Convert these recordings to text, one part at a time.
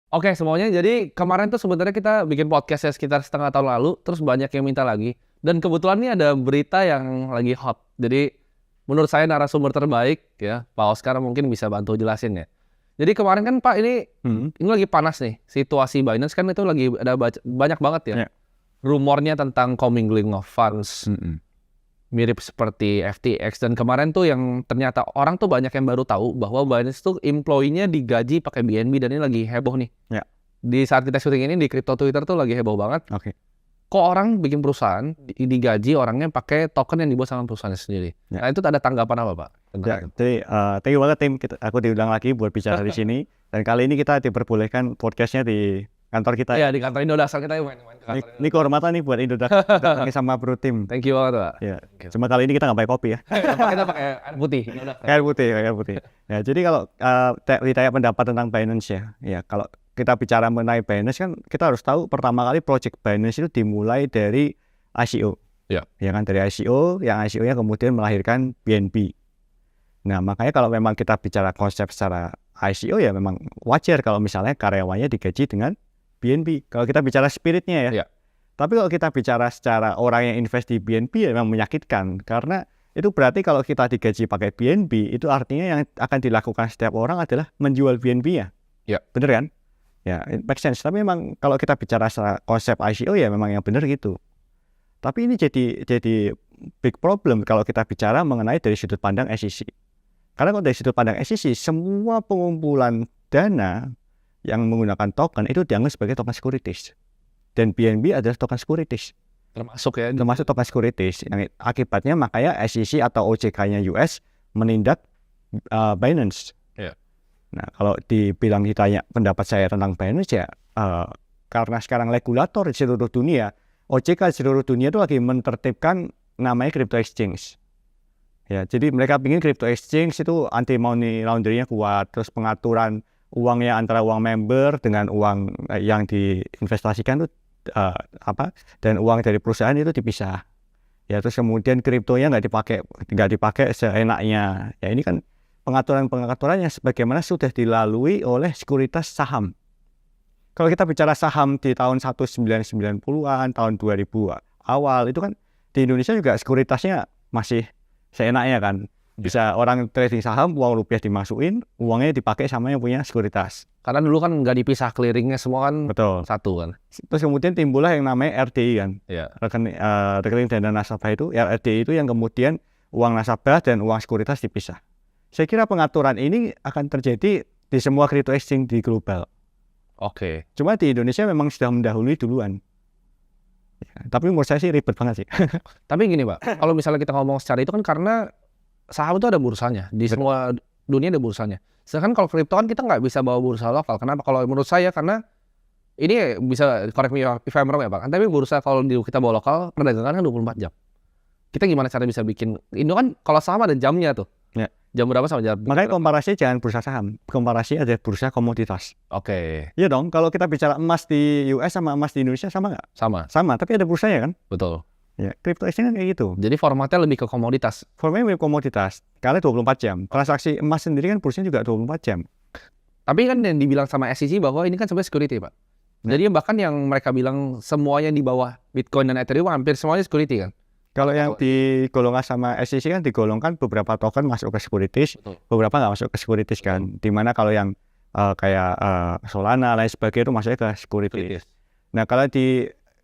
Oke semuanya, jadi kemarin tuh sebenarnya kita bikin podcast ya sekitar setengah tahun lalu, terus banyak yang minta lagi. Dan kebetulan nih ada berita yang lagi hot. Jadi menurut saya narasumber terbaik ya, Pak Oscar mungkin bisa bantu jelasin ya. Jadi kemarin kan Pak ini lagi panas nih, situasi Binance kan itu lagi ada banyak banget ya. Ya. Rumornya tentang commingling of funds, mirip seperti FTX. Dan kemarin tuh yang ternyata orang tuh banyak yang baru tahu bahwa Binance tuh employee-nya digaji pakai BNB dan ini lagi heboh nih. Ya. Di saat kita syuting ini di crypto Twitter tuh lagi heboh banget. Oke. Kok orang bikin perusahaan digaji orangnya pakai token yang dibuat sama perusahaannya sendiri. Ya. Nah itu ada tanggapan apa Pak? Ya, jadi thank you banget tim. Aku diundang lagi buat bicara di sini. Dan kali ini kita diperbolehkan podcastnya di kantor kita. Iya di kantor Indodasar kita main ke kantor. Ini kehormatan nih buat Indodasar sama Bro Tim. Thank you banget Pak. Ya. Cuma kali ini kita nggak pakai kopi ya. Kita pakai air putih. Air putih. Ya, jadi kalau ditanya pendapat tentang Binance ya kalau kita bicara mengenai Binance kan kita harus tahu pertama kali project Binance itu dimulai dari ICO. Ya. Ya kan dari ICO, yang ICO-nya kemudian melahirkan BNB. Nah, makanya kalau memang kita bicara konsep secara ICO ya memang wajar kalau misalnya karyawannya digaji dengan BNB. Kalau kita bicara spiritnya ya. Tapi kalau kita bicara secara orang yang invest di BNB ya memang menyakitkan. Karena itu berarti kalau kita digaji pakai BNB, itu artinya yang akan dilakukan setiap orang adalah menjual BNB ya. Ya. Bener kan? Ya, it makes sense. Tapi memang kalau kita bicara secara konsep ICO ya memang yang benar gitu. Tapi ini jadi big problem kalau kita bicara mengenai dari sudut pandang SEC. Karena kalau dari sudut pandang SEC, semua pengumpulan dana yang menggunakan token itu dianggap sebagai token securities. Dan BNB adalah token securities. Termasuk ya. Termasuk token securities. Yang akibatnya makanya SEC atau OJK-nya US menindak Binance. Ya. Nah, kalau ditanya pendapat saya tentang Binance ya, karena sekarang regulator di seluruh dunia, OJK di seluruh dunia itu lagi menertibkan namanya crypto exchange. Ya, jadi mereka ingin crypto exchange itu anti money laundering-nya kuat, terus pengaturan uangnya antara uang member dengan uang yang diinvestasikan itu dan uang dari perusahaan itu dipisah. Ya, terus kemudian kriptonya nggak dipakai seenaknya. Ya, ini kan pengaturan yang sebagaimana sudah dilalui oleh sekuritas saham. Kalau kita bicara saham di tahun 1990-an, tahun 2000 awal itu kan di Indonesia juga sekuritasnya masih seenaknya kan. Bisa orang trading saham, uang rupiah dimasukin, uangnya dipakai sama yang punya sekuritas. Karena dulu kan nggak dipisah clearingnya semua kan. Betul. Satu kan. Terus kemudian timbullah yang namanya RDI kan. Ya. Rekening dana nasabah itu, RDI itu yang kemudian uang nasabah dan uang sekuritas dipisah. Saya kira pengaturan ini akan terjadi di semua crypto exchange di global. Oke. Cuma di Indonesia memang sudah mendahului duluan. Ya, tapi menurut saya sih ribet banget sih. Tapi gini Pak, kalau misalnya kita ngomong secara itu kan karena saham itu ada bursanya. Di semua dunia ada bursanya. Sedangkan kalau kripto kan kita nggak bisa bawa bursa lokal. Kenapa? Kalau menurut saya karena ini bisa correct me if I'm wrong ya Pak. Tapi bursa kalau kita bawa lokal, perdagangan kan 24 jam. Kita gimana cara bisa bikin, Indo kan kalau saham ada jamnya tuh. Ya. Jam berapa sama jam berapa? Makanya komparasinya jangan bursa saham, komparasi ada bursa komoditas. Oke. Iya dong, kalau kita bicara emas di US sama emas di Indonesia sama nggak? Sama, tapi ada bursanya kan? Betul. Ya, crypto exchange kan kayak gitu. Jadi formatnya lebih ke komoditas. Formatnya mirip komoditas, karena 24 jam. Transaksi emas sendiri kan bursanya juga 24 jam. Tapi kan yang dibilang sama SEC bahwa ini kan sebenarnya security Pak. Jadi bahkan yang mereka bilang semuanya di bawah Bitcoin dan Ethereum hampir semuanya security kan. Kalau yang digolongkan sama SEC kan digolongkan beberapa token masuk ke securities, beberapa nggak masuk ke securities kan. Dimana kalau yang kayak Solana lain sebagainya itu masuknya ke securities. Nah kalau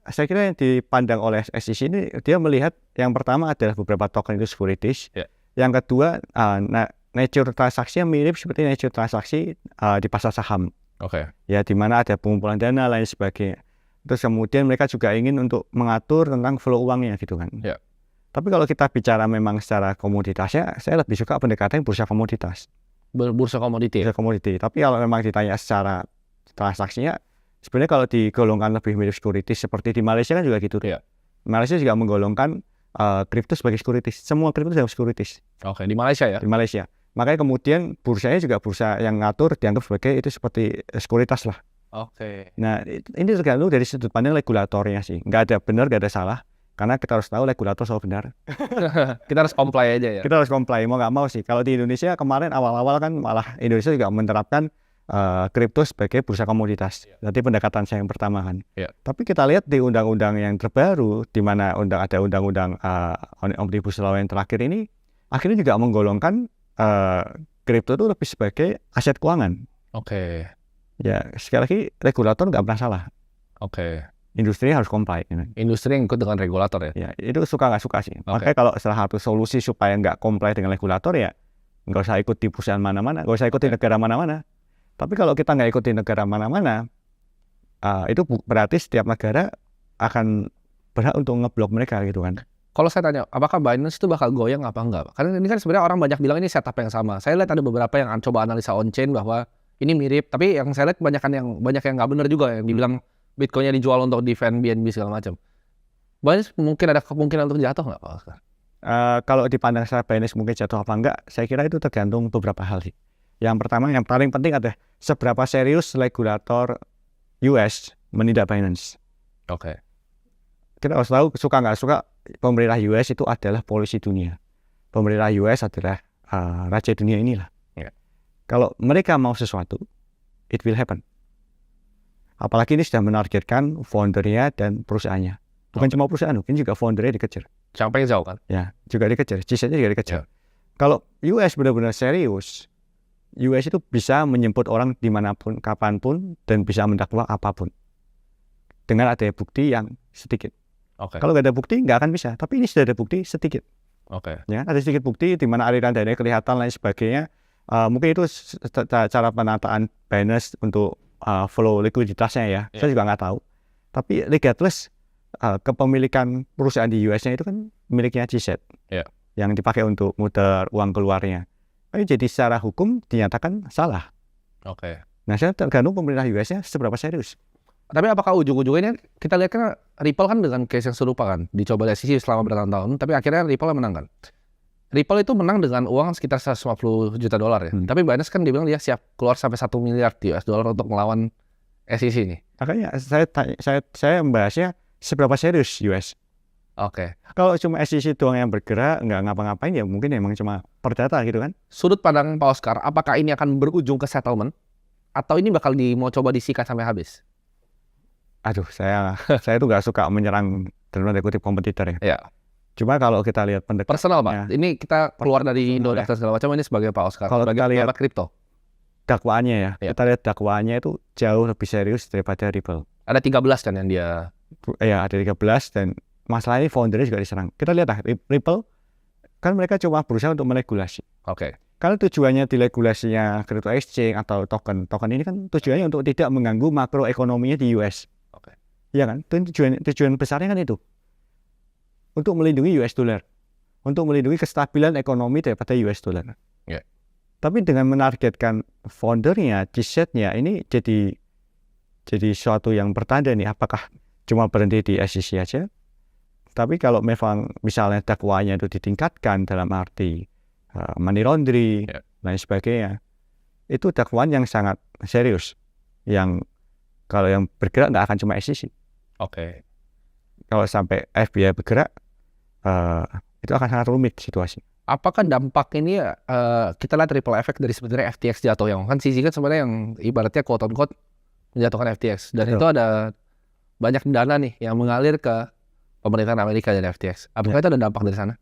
saya kira yang dipandang oleh SEC ini dia melihat yang pertama adalah beberapa token itu securities. Yang kedua nature transaksinya mirip seperti nature transaksi di pasar saham. Ya dimana ada pengumpulan dana lain sebagainya. Terus kemudian mereka juga ingin untuk mengatur tentang flow uangnya gitu kan. Tapi kalau kita bicara memang secara komoditasnya, saya lebih suka pendekatan bursa komoditas. Bursa komoditi. Bursa komoditi. Tapi kalau memang ditanya secara transaksinya, sebenarnya kalau digolongkan lebih mirip securities seperti di Malaysia kan juga gitu. Malaysia juga menggolongkan kripto sebagai securities. Semua kripto sebagai securities. Oke, di Malaysia ya? Di Malaysia. Makanya kemudian bursanya juga bursa yang ngatur dianggap sebagai itu seperti sekuritas lah. Nah, ini tergantung dari sudut pandang regulatornya sih. Nggak ada benar, nggak ada salah. Karena kita harus tahu regulator selalu benar. Kita harus comply aja ya? Kita harus comply, mau nggak mau sih. Kalau di Indonesia kemarin awal-awal kan malah Indonesia juga menerapkan kripto sebagai bursa komoditas. Jadi pendekatan saya yang pertama kan. Ya. Tapi kita lihat di undang-undang yang terbaru, di mana ada undang-undang Omnibus Law yang terakhir ini, akhirnya juga menggolongkan kripto itu lebih sebagai aset keuangan. Oke. Ya, sekali lagi regulator nggak pernah salah. Oke. Industri harus comply. Gitu. Industri yang ikut dengan regulator ya. Ya, itu suka nggak suka sih. Makanya kalau salah satu solusi supaya nggak comply dengan regulator ya, nggak usah ikut di perusahaan mana-mana, nggak usah ikut di negara mana-mana. Tapi kalau kita nggak ikut di negara mana-mana, itu berarti setiap negara akan berhak untuk ngeblok mereka gitu kan. Kalau saya tanya, apakah Binance itu bakal goyang apa enggak? Karena ini kan sebenarnya orang banyak bilang ini setup yang sama. Saya lihat ada beberapa yang coba analisa on-chain bahwa ini mirip, tapi yang saya lihat banyak yang nggak benar juga, yang dibilang Bitcoinnya dijual untuk defend BNB segala macam. Binance mungkin ada kemungkinan untuk jatuh nggak Pak Oscar? Kalau dipandang secara Binance mungkin jatuh apa enggak, saya kira itu tergantung beberapa hal sih. Yang pertama, yang paling penting adalah seberapa serius regulator US menindak Binance. Oke. Kita harus tahu, suka nggak suka, pemerintah US itu adalah polisi dunia. Pemerintah US adalah raja dunia inilah. Yeah. Kalau mereka mau sesuatu, it will happen. Apalagi ini sudah menargetkan foundernya dan perusahaannya. Bukan cuma perusahaan, mungkin juga foundernya dikejar. Sampai jauh kan? Ya, juga dikejar. G-Setnya juga dikejar. Yeah. Kalau US benar-benar serius, US itu bisa menjemput orang dimanapun, kapanpun, dan bisa mendakwa apapun. Dengan adanya bukti yang sedikit. Oke. Kalau nggak ada bukti, nggak akan bisa. Tapi ini sudah ada bukti sedikit. Oke. Ya, ada sedikit bukti di mana aliran dana kelihatan lain sebagainya. Mungkin itu cara penataan Binance untuk flow likuiditasnya ya. Yeah. Saya juga nggak tahu. Tapi regardless, kepemilikan perusahaan di US-nya itu kan miliknya G-Set. Yeah. Yang dipakai untuk muter uang keluarnya. Jadi secara hukum dinyatakan salah. Oke. Nah, saya tergantung pemerintah US-nya seberapa serius. Tapi apakah ujung-ujungnya kita lihat kan Ripple kan dengan case yang serupa kan, dicoba dari sisi selama bertahun-tahun, tapi akhirnya Ripple yang menang kan. Ripple itu menang dengan uang sekitar 150 juta dolar ya. Tapi Binance kan dibilang dia siap keluar sampai 1 miliar US dollar untuk melawan SEC ini. Makanya saya membahasnya seberapa serius US. Oke. Kalau cuma SEC doang yang bergerak, nggak ngapa-ngapain ya mungkin emang cuma perdata gitu kan. Sudut pandang Pak Oscar, apakah ini akan berujung ke settlement? Atau ini bakal mau coba disikat sampai habis? Aduh, saya tuh nggak suka menyerang dalam tanda kutip kompetitor ya. Ya. Cuma kalau kita lihat pendekatan Personal Pak, ini kita keluar dari Indo dan segala macam, ini sebagai Pak Oscar, kalau sebagai kita lihat pengamat kripto. dakwaannya ya, Ya. kita lihat dakwaannya itu jauh lebih serius daripada Ripple. Ada 13 kan yang dia... Ya, ada 13 dan masalah ini foundernya juga diserang. Kita lihat lah, Ripple kan mereka cuma berusaha untuk meregulasi. Oke. Kalau tujuannya di regulasinya crypto exchange atau token ini kan tujuannya untuk tidak mengganggu makroekonominya di US. Oke. Iya kan? Tujuan besarnya kan itu. Untuk melindungi US dollar. Untuk melindungi kestabilan ekonomi daripada US dollar. Ya. Tapi dengan menargetkan foundernya, G-Setnya ini jadi suatu yang bertanda nih, apakah cuma berhenti di SEC aja? Tapi kalau memang misalnya dakwanya itu ditingkatkan dalam arti money laundering, lain sebagainya, itu dakwaan yang sangat serius. Yang kalau yang bergerak nggak akan cuma SEC. Oke. Kalau sampai FBI bergerak, itu akan sangat rumit situasi. Apakah dampak ini kita lihat ripple effect dari sebenarnya FTX jatuh yang kan sisi kan sebenarnya yang ibaratnya quote on quote menjatuhkan FTX dan itu ada banyak dana nih yang mengalir ke pemerintahan Amerika dari FTX. Apakah itu ada dampak dari sana?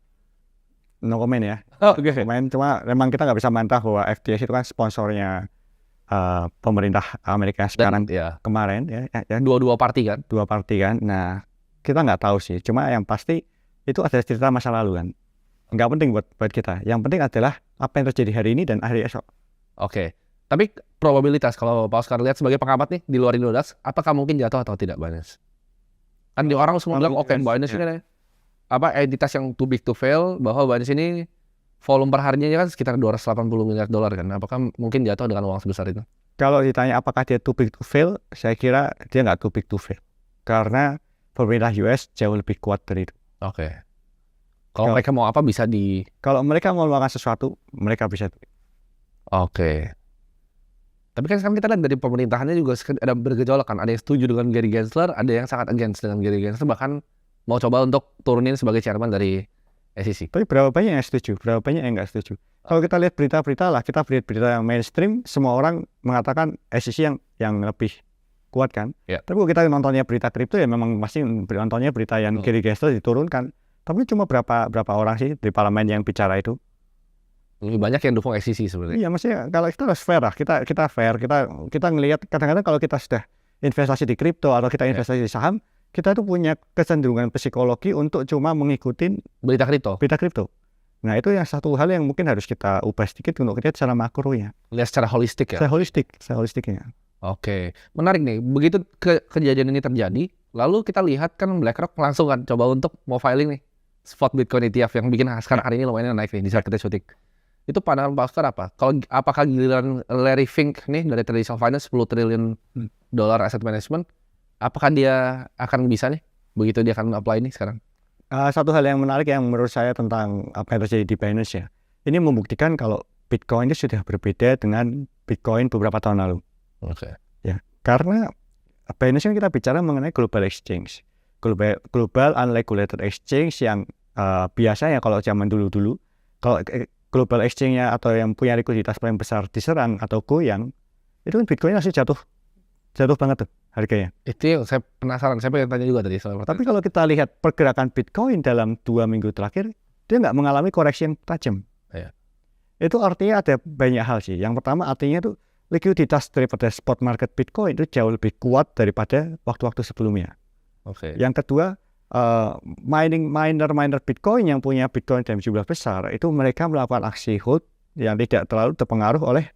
No comment ya. Oke. Comment, cuma memang kita nggak bisa mantah bahwa FTX itu kan sponsornya pemerintah Amerika sekarang kemarin ya. Dua party kan? Dua party kan. Nah, kita nggak tahu sih. Cuma yang pasti itu ada cerita masa lalu kan. Nggak penting buat kita. Yang penting adalah apa yang terjadi hari ini dan hari esok. Oke. Tapi probabilitas kalau Pak Oscar lihat sebagai pengamat nih di luar Indodax, apakah mungkin jatuh atau tidak Binance? Kan di orang semua bilang oke Binance ini entitas yang too big to fail, bahwa Binance ini volume per harinya kan sekitar 280 miliar dolar kan. Apakah mungkin jatuh dengan uang sebesar itu? Kalau ditanya apakah dia too big to fail, saya kira dia nggak too big to fail. Karena pemerintah US jauh lebih kuat dari itu. Oke. Kalau mereka mau apa bisa Kalau mereka mau melakukan sesuatu, mereka bisa. Oke. Tapi kan sekarang kita lihat dari pemerintahannya juga ada bergejolak kan. Ada yang setuju dengan Gary Gensler, ada yang sangat against dengan Gary Gensler, bahkan mau coba untuk turunin sebagai chairman dari SEC. Tapi berapa banyak yang setuju, berapa banyak yang nggak setuju. Kalau kita lihat berita-berita lah, kita lihat berita yang mainstream, semua orang mengatakan SEC yang lebih kuat kan. Ya. Tapi kalau kita nontonnya berita kripto ya memang pasti nontonnya berita yang Gary Gensler diturunkan. Tapi cuma berapa orang sih di parlemen yang bicara itu? Lebih banyak yang dukung SEC sebenarnya. Iya, maksudnya kalau kita harus fair lah, kita fair, kita ngelihat kadang-kadang kalau kita sudah investasi di kripto atau kita investasi di saham, kita tuh punya kecenderungan psikologi untuk cuma mengikuti Berita kripto. Nah, itu yang satu hal yang mungkin harus kita ubah sedikit untuk kita secara makronya. Lihat secara holistik ya. Secara holistiknya. Oke, menarik nih. Begitu kejadian ini terjadi, lalu kita lihat kan BlackRock langsung kan coba untuk mau filing nih spot Bitcoin ETF yang bikin sekarang hari ini lumayan naik nih di saat kita syuting. Itu pandangan Pak Oscar apa? Kalau apakah giliran Larry Fink nih dari traditional finance 10 triliun dolar asset management, apakah dia akan bisa nih begitu dia akan apply ini sekarang? Satu hal yang menarik yang menurut saya tentang apa yang terjadi di Binance ya, ini membuktikan kalau Bitcoin itu sudah berbeda dengan Bitcoin beberapa tahun lalu. Oke. Ya, karena Binance kan kita bicara mengenai global exchange, global unregulated exchange yang biasanya kalau zaman dulu, kalau global exchange-nya atau yang punya likuiditas paling besar diserang atau goyang, itu kan Bitcoin masih jatuh banget tuh harganya. Itu yang saya penasaran, saya pengen tanya juga tadi soal. Tapi kalau kita lihat pergerakan Bitcoin dalam 2 minggu terakhir, dia nggak mengalami koreksi yang tajam. Iya. Itu artinya ada banyak hal sih. Yang pertama artinya itu likuiditas daripada spot market Bitcoin itu jauh lebih kuat daripada waktu-waktu sebelumnya. Oke. Yang kedua, miner Bitcoin yang punya Bitcoin dalam jumlah besar, itu mereka melakukan aksi hold yang tidak terlalu terpengaruh oleh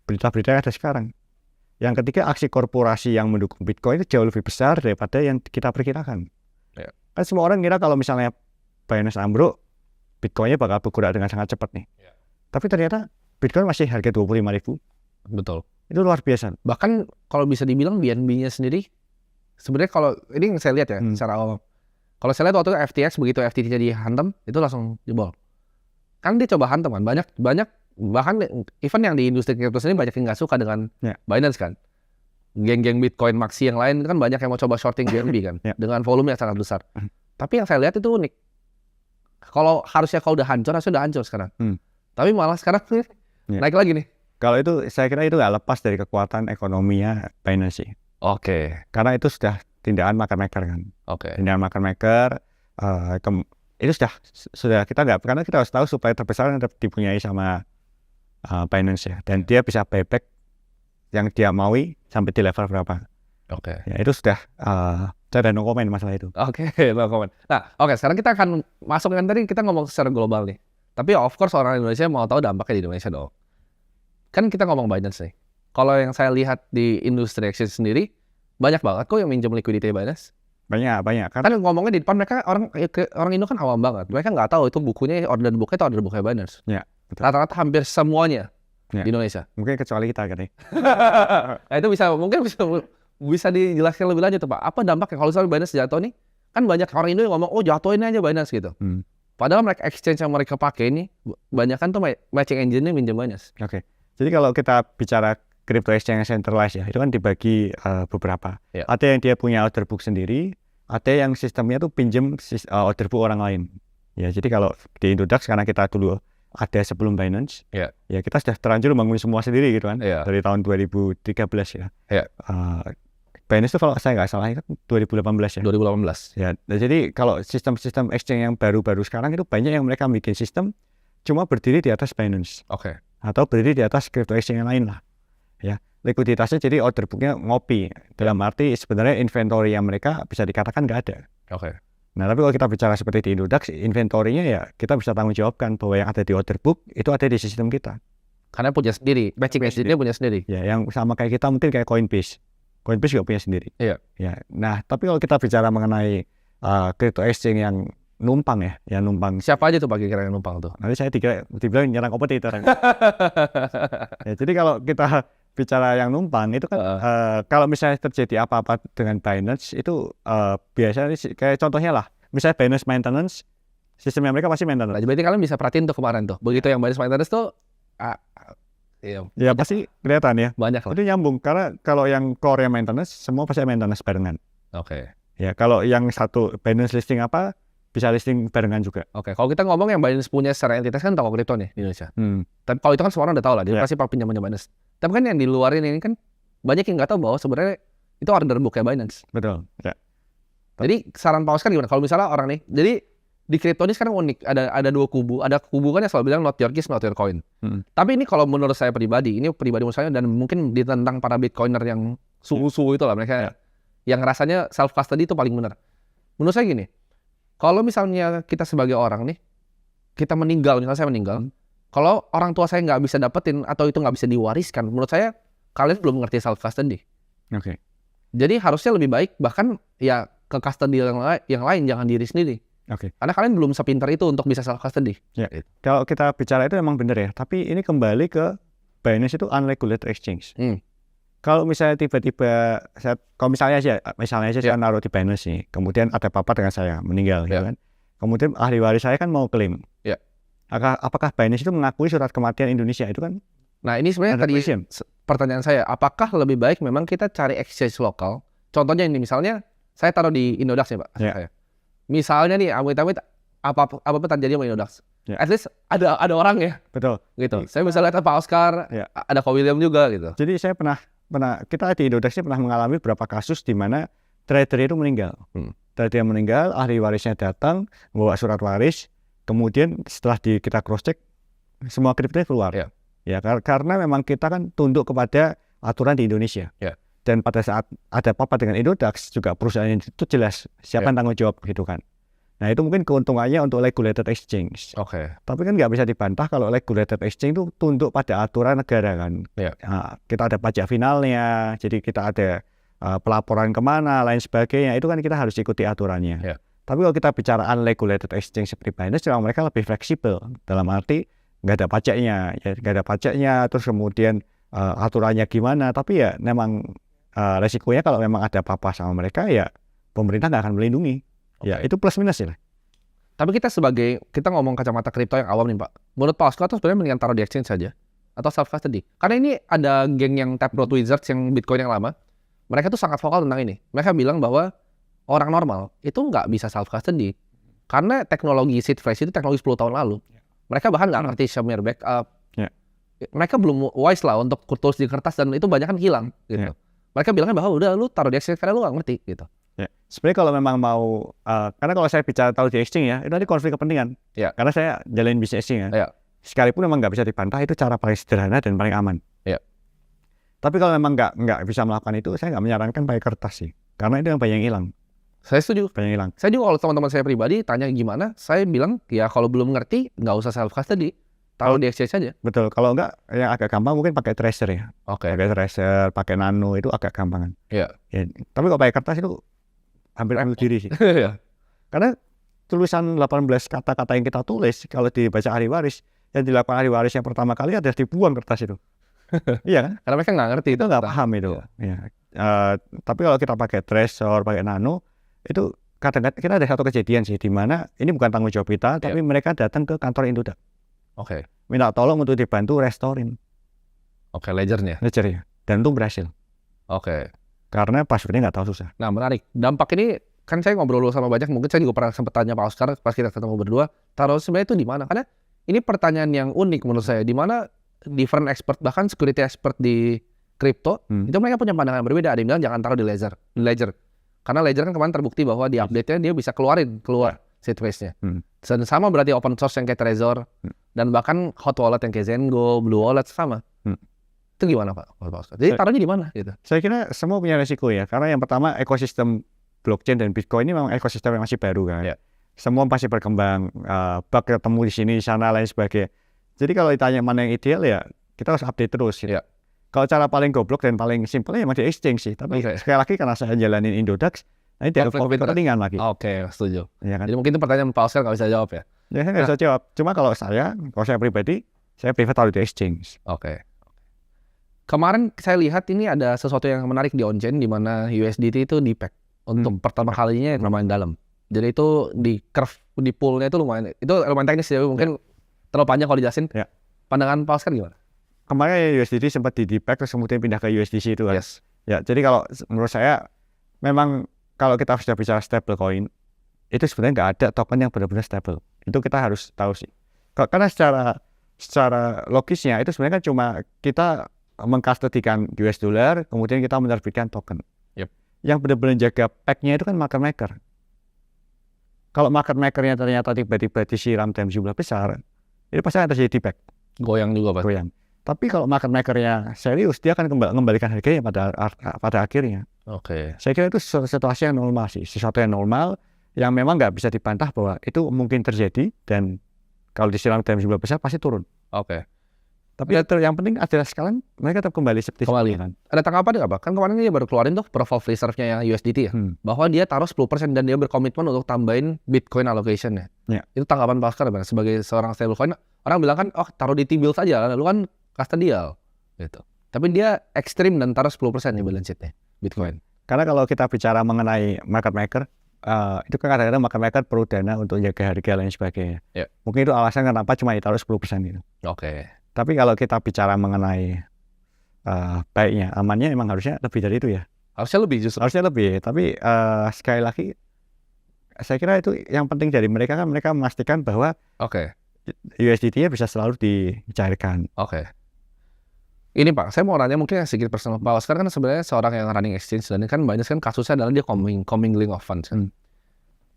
berita-berita yang ada sekarang. Yang ketiga, aksi korporasi yang mendukung Bitcoin itu jauh lebih besar daripada yang kita perkirakan. Ya. Kan semua orang kira kalau misalnya Binance ambruk, Bitcoinnya bakal bergerak dengan sangat cepat nih. Ya. Tapi ternyata Bitcoin masih harga 25.000. Betul. Itu luar biasa. Bahkan kalau bisa dibilang BNB-nya sendiri, sebenarnya kalau ini yang saya lihat ya secara awam. Kalau saya lihat waktu itu FTX begitu FTT dihantam, itu langsung jebol. Kan dia coba hantam kan, banyak bahkan even yang di industri crypto sendiri banyak yang nggak suka dengan Binance kan. Geng-geng Bitcoin Maxi yang lain kan banyak yang mau coba shorting BNB kan dengan volume yang sangat besar. Tapi yang saya lihat itu unik. Kalau udah hancur sekarang. Tapi malah sekarang naik lagi nih. Kalau itu saya kira itu nggak lepas dari kekuatan ekonominya Binance sih. Oke. Karena itu sudah tindakan market maker kan. Oke. Tindakan market maker itu sudah kita nggak, karena kita harus tahu supaya terbesar yang dipunyai sama Binance ya, dan dia bisa buyback yang dia maui sampai di level berapa. Oke. Ya itu sudah saya ada no comment masalah itu. Oke, no comment. Nah, sekarang kita akan masuk dengan tadi kita ngomong secara global nih. Tapi of course orang Indonesia mau tahu dampaknya di Indonesia dong. Kan kita ngomong Binance nih. Kalau yang saya lihat di industri exchange sendiri, banyak banget kok yang minjem liquidity Binance. Banyak. Kan ngomongnya di depan mereka orang Indo kan awam banget. Mereka nggak tahu itu bukunya order booknya Binance. Ya. Betul. Rata-rata hampir semuanya di Indonesia. Mungkin kecuali kita kan nih. Nah itu bisa dijelaskan lebih lanjut Pak. Apa dampaknya kalau misalnya Binance jatuh nih? Kan banyak orang Indo yang ngomong, oh jatuhin aja Binance gitu. Padahal mereka exchange yang mereka pakai ini, banyak kan tuh matching engine-nya minjem Binance. Oke. Jadi kalau kita bicara crypto exchange centralized ya, itu kan dibagi beberapa. Ada yang dia punya order book sendiri, ada yang sistemnya tuh pinjem order book orang lain. Ya, jadi kalau di Indodax karena kita dulu ada sebelum Binance, ya kita sudah terlanjur bangun semua sendiri gitu kan, dari tahun 2013 ya. Binance itu kalau saya nggak salah itu 2018 ya. 2018. Ya, jadi kalau sistem-sistem exchange yang baru-baru sekarang itu banyak yang mereka bikin sistem cuma berdiri di atas Binance. Oke. Atau berdiri di atas crypto exchange yang lain lah. Ya, likuiditasnya jadi order booknya ngopi. Dalam arti sebenarnya inventory yang mereka bisa dikatakan nggak ada. Oke. Nah, tapi kalau kita bicara seperti di Indodax, inventory-nya ya kita bisa tanggung jawabkan bahwa yang ada di order book itu ada di sistem kita. Karena punya sendiri, matching engine-nya punya sendiri. Ya, yang sama kayak kita mungkin kayak Coinbase. Coinbase juga punya sendiri. Iya. Ya. Nah, tapi kalau kita bicara mengenai crypto exchange yang numpang ya, yang numpang. Siapa aja tuh Pak kira-kira yang numpang tuh? Nanti saya dibilang nyerang kompetitor. Ya, jadi kalau kita bicara yang numpang itu kan kalau misalnya terjadi apa-apa dengan Binance itu biasanya kayak contohnya lah, misalnya Binance maintenance, sistemnya mereka pasti maintenance. Nah, berarti kalian bisa perhatiin tuh kemarin tuh, begitu yang Binance maintenance tuh, ya pasti kelihatan ya. Banyak lah. Itu nyambung karena kalau yang core maintenance semua pasti maintenance barengan. Oke. Ya kalau yang satu Binance listing apa, bisa listing barengan juga. Oke, kalau kita ngomong yang Binance punya secara entitas kan toko kripto nih di Indonesia. Tapi kalau itu kan semua orang udah tahu lah, dia pasti pinjamannya Binance. Tapi kan yang di luarin ini kan banyak yang nggak tahu bahwa sebenarnya itu order book ya Binance. Betul. Ya. Jadi saran Pak Oscar gimana? Kalau misalnya orang nih, jadi di kripto ini sekarang unik, ada dua kubu. Ada kubu kan yang selalu bilang not your keys, not your coin. Tapi ini kalau menurut saya pribadi, ini pribadi menurut saya dan mungkin ditentang para bitcoiner yang suhu-suhu itu lah mereka yang rasanya self custody itu paling benar. Menurut saya gini, kalau misalnya kita sebagai orang nih, kita meninggal, misalnya saya meninggal, kalau orang tua saya nggak bisa dapetin atau itu nggak bisa diwariskan, menurut saya kalian belum mengerti self custody. Oke. Jadi harusnya lebih baik bahkan ya ke custody yang lain, jangan diri sendiri. Oke. Karena kalian belum sepintar itu untuk bisa self custody. Ya. Kalau kita bicara itu memang benar ya, tapi ini kembali ke Binance itu unregulated exchange. Kalau misalnya tiba-tiba kalau misalnya aja saya naruh di Binance nih, kemudian ada papa dengan saya meninggal, gitu kan. Kemudian ahli waris saya kan mau klaim. Ya. Apakah Binance itu mengakui surat kematian Indonesia itu kan? Nah ini sebenarnya tadi pertanyaan saya, apakah lebih baik memang kita cari exchange lokal? Contohnya ini misalnya saya taruh di Indodax ya Pak. Ya. Misalnya nih amit-amit apa terjadi sama Indodax. At least ada orang ya. Betul. Gitu. Saya bisa lihat Pak Oscar, ada Ko William juga gitu. Jadi saya pernah kita di Indodax pernah mengalami beberapa kasus di mana trader itu meninggal. Trader meninggal, ahli warisnya datang membawa surat waris, kemudian setelah kita cross check semua kriptonya keluar. Ya karena memang kita kan tunduk kepada aturan di Indonesia. Dan pada saat ada apa dengan Indodax juga perusahaan itu jelas siapa yang tanggung jawab gitu kan. Nah itu mungkin keuntungannya untuk regulated exchange. Tapi kan nggak bisa dibantah kalau regulated exchange itu tunduk pada aturan negara kan. Nah, kita ada pajak finalnya, jadi kita ada pelaporan kemana, lain sebagainya. Itu kan kita harus ikuti aturannya. Tapi kalau kita bicara unregulated exchange seperti Binance, mereka lebih fleksibel. Dalam arti nggak ada pajaknya, terus kemudian aturannya gimana. Tapi ya memang resikonya kalau memang ada apa-apa sama mereka ya pemerintah nggak akan melindungi. Ya itu plus minus ya. Tapi kita ngomong kacamata kripto yang awam nih Pak. Menurut Pak Oscar tuh sebenarnya mendingan taruh di exchange saja atau self custody. Karena ini ada geng yang Taproot Wizards yang Bitcoin yang lama. Mereka tuh sangat vokal tentang ini. Mereka bilang bahwa orang normal itu nggak bisa self custody karena teknologi seed phrase itu teknologi 10 tahun lalu. Mereka bahkan nggak ngerti shamir backup. Mereka belum wise lah untuk tulis di kertas dan itu banyak kan hilang gitu. Mereka bilangnya bahwa udah lu taruh di exchange karena lu nggak ngerti gitu. Sebenarnya kalau memang mau, karena kalau saya bicara taruh di exchange ya, itu nanti konflik kepentingan. Karena saya jalanin bisnis exchange ya. Sekalipun memang nggak bisa dibantah, itu cara paling sederhana dan paling aman. Tapi kalau memang nggak bisa melakukan itu, saya nggak menyarankan pakai kertas sih. Karena itu yang banyak yang hilang. Saya setuju. Banyak hilang. Saya juga kalau teman-teman saya pribadi tanya gimana, saya bilang ya kalau belum ngerti nggak usah self custody, taruh di exchange saja. Betul. Kalau nggak yang agak gampang mungkin pakai tracer ya. Pakai tracer, pakai nano itu agak gampangan. Ya. Tapi kalau pakai kertas itu hampir ambil diri sih. Karena tulisan 18 kata-kata yang kita tulis kalau dibaca ahli waris, yang dilakukan ahli waris yang pertama kali adalah dibuang kertas itu. Iya kan? Karena mereka nggak ngerti itu nggak paham itu. Tapi kalau kita pakai tracer, pakai nano, itu kadang-kadang kita ada satu kejadian sih di mana ini bukan tanggung jawab kita, tapi mereka datang ke kantor Indodax. Minta tolong untuk dibantu restorin. Ledgernya. Dan itu berhasil. Karena passwordnya nggak tahu susah. Nah menarik. Dampak ini kan saya ngobrol sama banyak. Mungkin saya juga pernah sempat tanya Pak Oscar pas kita ketemu berdua. Taruh sebenarnya itu di mana? Karena ini pertanyaan yang unik menurut saya. Di mana different expert bahkan security expert di kripto itu mereka punya pandangan yang berbeda. Ada yang bilang jangan taruh di Ledger. Karena Ledger kan kemarin terbukti bahwa di update-nya dia bisa keluar seed phrase-nya. Dan sama berarti open source yang kayak Trezor dan bahkan hot wallet yang kayak Zengo, Blue Wallet sama. Itu gimana Pak Oscar? Jadi taruhnya di mana gitu? Saya kira semua punya resiko ya. Karena yang pertama ekosistem blockchain dan Bitcoin ini memang ekosistem yang masih baru kan. Semua masih berkembang, bug ketemu di sini, di sana, lain sebagainya. Jadi kalau ditanya mana yang ideal ya kita harus update terus gitu. Kalau cara paling goblok dan paling simpel ya emang di exchange sih. Tapi sekali lagi karena saya jalanin Indodax, ini dia konflik kepentingan lagi. Setuju. Ya kan? Jadi mungkin itu pertanyaan Pak Oscar nggak bisa jawab ya? Ya saya nggak bisa jawab. Cuma kalau saya pribadi, saya prefer taruh di exchange. Kemarin saya lihat ini ada sesuatu yang menarik di on-chain di mana USDT itu di-peg untuk pertama kalinya yang lumayan dalam. Jadi itu di curve, di poolnya itu lumayan teknis ya, mungkin terlalu panjang kalau dijelasin. Pandangan Pak Oscar gimana? Kemarin USDT sempat di-peg terus kemudian pindah ke USDC itu kan. Ya, jadi kalau menurut saya memang kalau kita sudah bicara stablecoin itu sebenarnya nggak ada token yang benar-benar stable. Itu kita harus tahu sih. Karena secara logisnya itu sebenarnya kan cuma kita mengkustodikan US dollar, kemudian kita menerbitkan token. Yep. Yang benar-benar jaga peg-nya itu kan market maker. Kalau market makernya ternyata tiba-tiba disiram dalam jumlah besar, itu pasti akan terjadi peg. Goyang juga Pak. Goyang. Tapi kalau market makernya serius, dia akan mengembalikan harganya pada akhirnya. Oke. Saya kira itu situasi yang normal sih, sesuatu yang normal yang memang nggak bisa dibantah bahwa itu mungkin terjadi dan kalau disiram dalam jumlah besar pasti turun. Oke. Tapi yang penting adalah sekarang mereka tetap kembali seperti Kembali. kan. Ada tanggapan nggak Pak? Kan kemarin dia baru keluarin tuh proof of reserve-nya yang USDT ya, bahwa dia taruh 10% dan dia berkomitmen untuk tambahin Bitcoin allocation-nya. Ya. Itu tanggapan Pak Oscar Bang, sebagai seorang stablecoin. Orang bilang kan, oh taruh di T-bill saja, lalu kan custodial gitu. Tapi dia ekstrim dan taruh 10% di balance sheet-nya Bitcoin. Karena kalau kita bicara mengenai market maker, itu kan kadang-kadang market maker perlu dana untuk jaga harga dan sebagainya. Ya. Mungkin itu alasan kenapa cuma ditaruh 10% itu. Oke. Tapi kalau kita bicara mengenai baiknya, amannya emang harusnya lebih dari itu ya. Harusnya lebih justru. Harusnya lebih, tapi sekali lagi saya kira itu yang penting dari mereka kan mereka memastikan bahwa Oke. USDT-nya bisa selalu dicairkan. Oke. Ini Pak, saya mau nanya mungkin sedikit personal. Pak Oscar kan sebenarnya seorang yang running exchange dan ini kan banyak kan kasusnya adalah dia commingling of funds. Kan?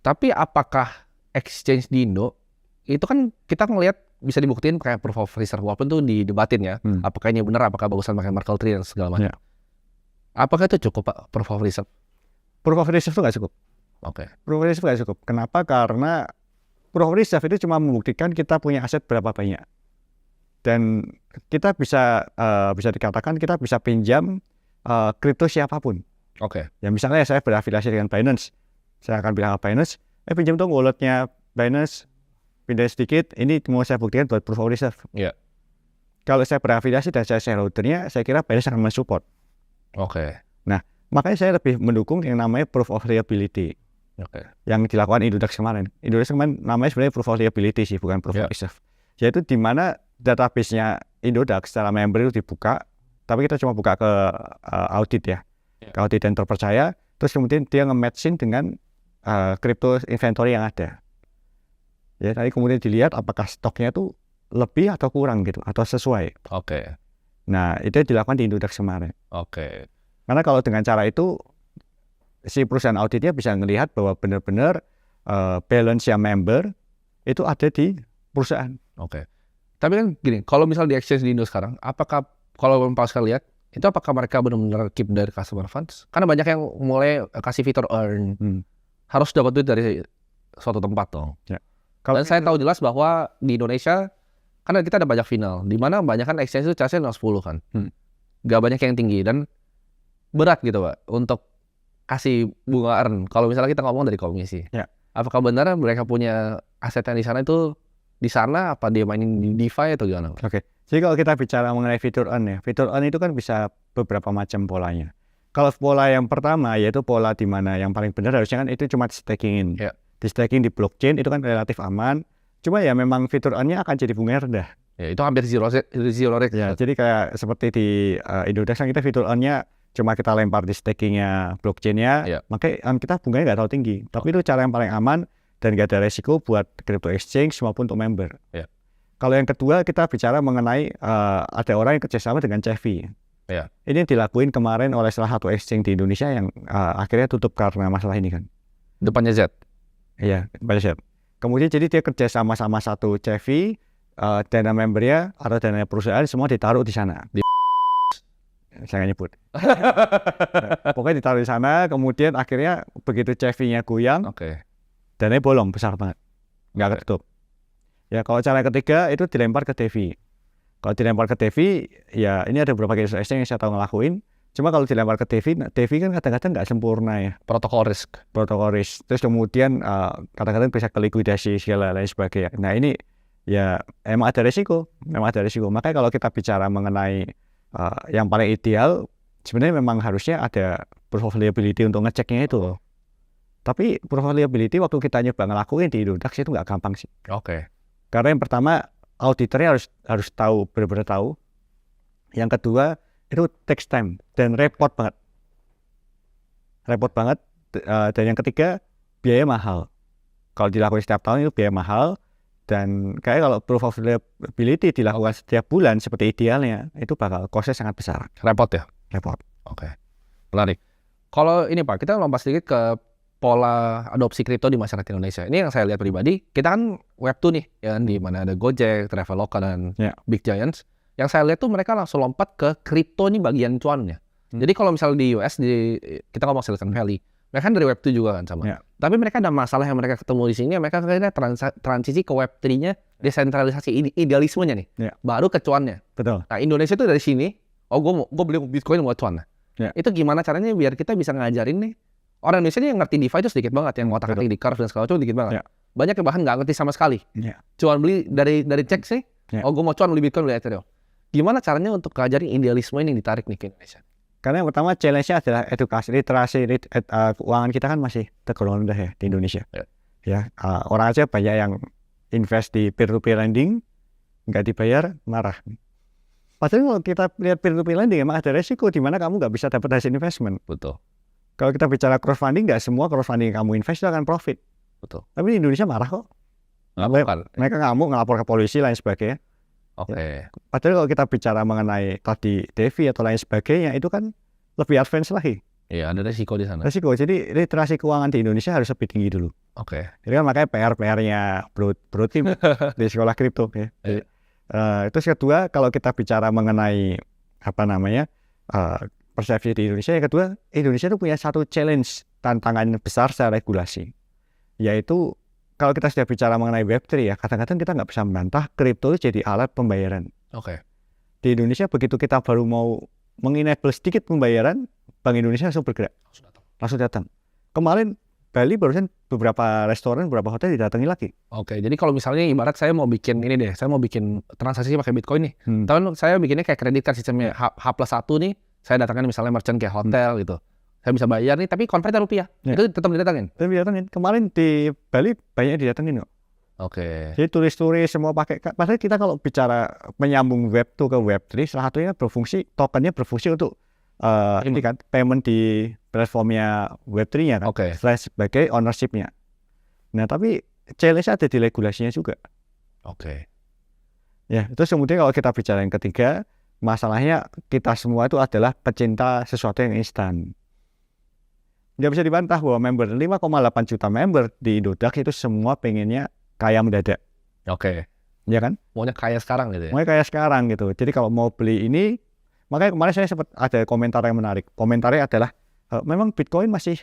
Tapi apakah exchange di Indo itu kan kita ngelihat bisa dibuktiin pakai proof of reserve walaupun tuh didebatin ya. Apakah ini benar, apakah bagusan pakai Merkle Tree dan segala macam. Ya. Apakah itu cukup Pak proof of reserve? Proof of reserve itu nggak cukup. Oke. Proof of reserve nggak cukup. Kenapa? Karena proof of reserve itu cuma membuktikan kita punya aset berapa banyak. Dan kita bisa dikatakan kita bisa pinjam kripto siapapun. Oke. Ya misalnya saya berafiliasi dengan Binance, saya akan bilang ke Binance, pinjam dong walletnya Binance, pindah sedikit, ini mau saya buktikan buat proof of reserve. Iya. Kalau saya berafiliasi dan saya shareholdernya, saya kira Binance akan mensupport. Oke. Nah, makanya saya lebih mendukung yang namanya proof of reliability. Oke. Yang dilakukan Indodax kemarin. Indodax kemarin namanya sebenarnya proof of reliability sih, bukan proof of reserve. Yaitu di mana database-nya Indodax secara member itu dibuka, tapi kita cuma buka ke audit ya, ke audit yang terpercaya, terus kemudian dia nge-matching dengan crypto inventory yang ada. Ya, tadi kemudian dilihat apakah stoknya itu lebih atau kurang gitu, atau sesuai. Oke. Nah, itu dilakukan di Indodax kemarin. Oke. Karena kalau dengan cara itu, si perusahaan auditnya bisa melihat bahwa benar-benar balance yang member itu ada di perusahaan. Oke. Tapi kan gini, kalau misal di exchange di Indo sekarang, apakah kalau Pak Oscar lihat, itu apakah mereka benar-benar keep dari customer funds? Karena banyak yang mulai kasih fitur earn, harus dapat duit dari suatu tempat dong. Ya. Dan saya tahu jelas bahwa di Indonesia, karena kita ada banyak final, di mana banyak kan exchange itu charge-nya 0,10 kan. Gak banyak yang tinggi, dan berat gitu Pak, untuk kasih bunga earn. Kalau misalnya kita ngomong dari komisi. Ya. Apakah benar mereka punya aset yang di sana itu di sana apa dia mainin di DeFi atau gimana? Oke. Jadi kalau kita bicara mengenai fitur earn ya, fitur earn itu kan bisa beberapa macam polanya. Kalau pola yang pertama yaitu pola di mana yang paling benar harusnya kan itu cuma stakingin. Ya. Di staking di blockchain itu kan relatif aman. Cuma ya memang fitur earn-nya akan jadi bunganya rendah. Ya, itu hampir zero rate. Ya, jadi kayak seperti di Indodax kan kita fitur earn-nya cuma kita lempar di stakingnya blockchain-nya, makanya earn kita bunganya nggak terlalu tinggi. Tapi itu cara yang paling aman dan nggak ada resiko buat crypto exchange maupun untuk member. Ya. Kalau yang kedua kita bicara mengenai ada orang yang kerjasama dengan CEFI. Ya. Ini dilakuin kemarin oleh salah satu exchange di Indonesia yang akhirnya tutup karena masalah ini kan. Depannya Z. Iya, depannya Z. Kemudian jadi dia kerja sama satu CEFI, dana membernya atau dana perusahaan semua ditaruh di sana. Saya nggak nyebut. Nah, pokoknya ditaruh di sana, kemudian akhirnya begitu CEFI-nya goyang, dananya bolong besar banget, nggak ketutup. Ya kalau cara ketiga itu dilempar ke DeFi. Kalau dilempar ke DeFi, ya ini ada beberapa case yang saya tahu ngelakuin. Cuma kalau dilempar ke DeFi kan kadang-kadang nggak sempurna ya. Protokol risk. Terus kemudian kadang-kadang bisa kelikuidasi segala lain sebagainya. Nah ini ya emang ada resiko. Makanya kalau kita bicara mengenai yang paling ideal, sebenarnya memang harusnya ada proof of reliability untuk ngeceknya itu. Tapi proof of reliability waktu kita nyoba ngelakuin di Indodax itu nggak gampang sih. Karena yang pertama auditornya harus tahu, benar-benar tahu. Yang kedua itu takes time dan repot banget. Dan yang ketiga biaya mahal. Kalau dilakukan setiap tahun itu biaya mahal, dan kayak kalau proof of reliability dilakukan setiap bulan seperti idealnya, itu bakal costnya sangat besar. Repot ya? Repot. Oke. Menarik. Kalau ini Pak, kita lompat sedikit ke pola adopsi kripto di masyarakat Indonesia. Ini yang saya lihat pribadi, kita kan Web2 nih, ya kan, di mana ada Gojek, Traveloka, dan Big Giants. Yang saya lihat tuh mereka langsung lompat ke kripto ini bagian cuannya. Jadi kalau misalnya di US, kita ngomong Silicon Valley, mereka kan dari Web2 juga kan sama. Tapi mereka ada masalah yang mereka ketemu di sini, mereka akhirnya transisi ke Web3-nya, desentralisasi idealismenya nih, baru ke cuannya. Betul. Nah Indonesia tuh dari sini, gue beli Bitcoin buat cuan. Itu gimana caranya biar kita bisa ngajarin nih, orang Indonesia yang ngerti DeFi itu sedikit banget, yang otak-atik di curve dan segala macam dikit banget. Banyak yang bahkan nggak ngerti sama sekali. Cuan beli dari cek sih, gue mau cuan beli Bitcoin, beli Ethereum. Gimana caranya untuk ngajarin idealisme ini ditarik nih ke Indonesia? Karena yang pertama challenge-nya adalah edukasi, literasi keuangan kita kan masih tergolong rendah ya di Indonesia. Orang aja banyak yang invest di peer-to-peer lending, nggak dibayar, marah. Padahal kalau kita lihat peer-to-peer lending, emang ada resiko di mana kamu nggak bisa dapat hasil investment. Betul. Kalau kita bicara crowdfunding, nggak semua crowdfunding yang kamu invest itu akan profit. Betul. Tapi di Indonesia marah kok. Mereka ngamuk, ngelapor ke polisi, lain sebagainya. Oke. Padahal kalau kita bicara mengenai tadi DeFi atau lain sebagainya, itu kan lebih advance lagi. Iya, ada resiko di sana. Resiko. Jadi literasi keuangan di Indonesia harus lebih tinggi dulu. Oke. Jadi kan makanya PR-nya bro team di sekolah kripto ya. Terus kedua, kalau kita bicara mengenai persepsi di Indonesia, yang kedua, Indonesia itu punya satu challenge, tantangan besar secara regulasi, yaitu kalau kita sudah bicara mengenai Web3 ya, kadang-kadang kita nggak bisa membantah kripto itu jadi alat pembayaran. Oke. Di Indonesia begitu kita baru mau mengenable sedikit pembayaran, Bank Indonesia langsung bergerak, langsung datang. Kemarin Bali barusan beberapa restoran, beberapa hotel didatangi lagi. Oke, jadi kalau misalnya ibarat saya mau bikin ini deh, saya mau bikin transaksi pakai Bitcoin nih. Tapi saya bikinnya kayak kredit card sistemnya H+1 nih, saya datangin misalnya merchant kayak hotel gitu. Saya bisa bayar nih, tapi konvertnya rupiah. Itu tetap didatangin? Tetap didatangin. Kemarin di Bali banyak didatangin kok. Oke. Jadi turis-turis semua pakai. Padahal kita kalau bicara menyambung Web2 ke Web3, salah satunya tokennya berfungsi untuk ini kan, payment di platformnya Web3-nya kan, sebagai ownership-nya. Nah, tapi challenge ada di regulasinya juga. Oke. Ya, terus kemudian kalau kita bicara yang ketiga, masalahnya kita semua itu adalah pecinta sesuatu yang instan. Nggak bisa dibantah bahwa 5,8 juta member di Indodax itu semua pengennya kaya mendadak. Oke. Ya kan? Maunya kaya sekarang gitu ya? Maunya kaya sekarang gitu. Jadi kalau mau beli ini, makanya kemarin saya sempat ada komentar yang menarik. Komentarnya adalah, memang Bitcoin masih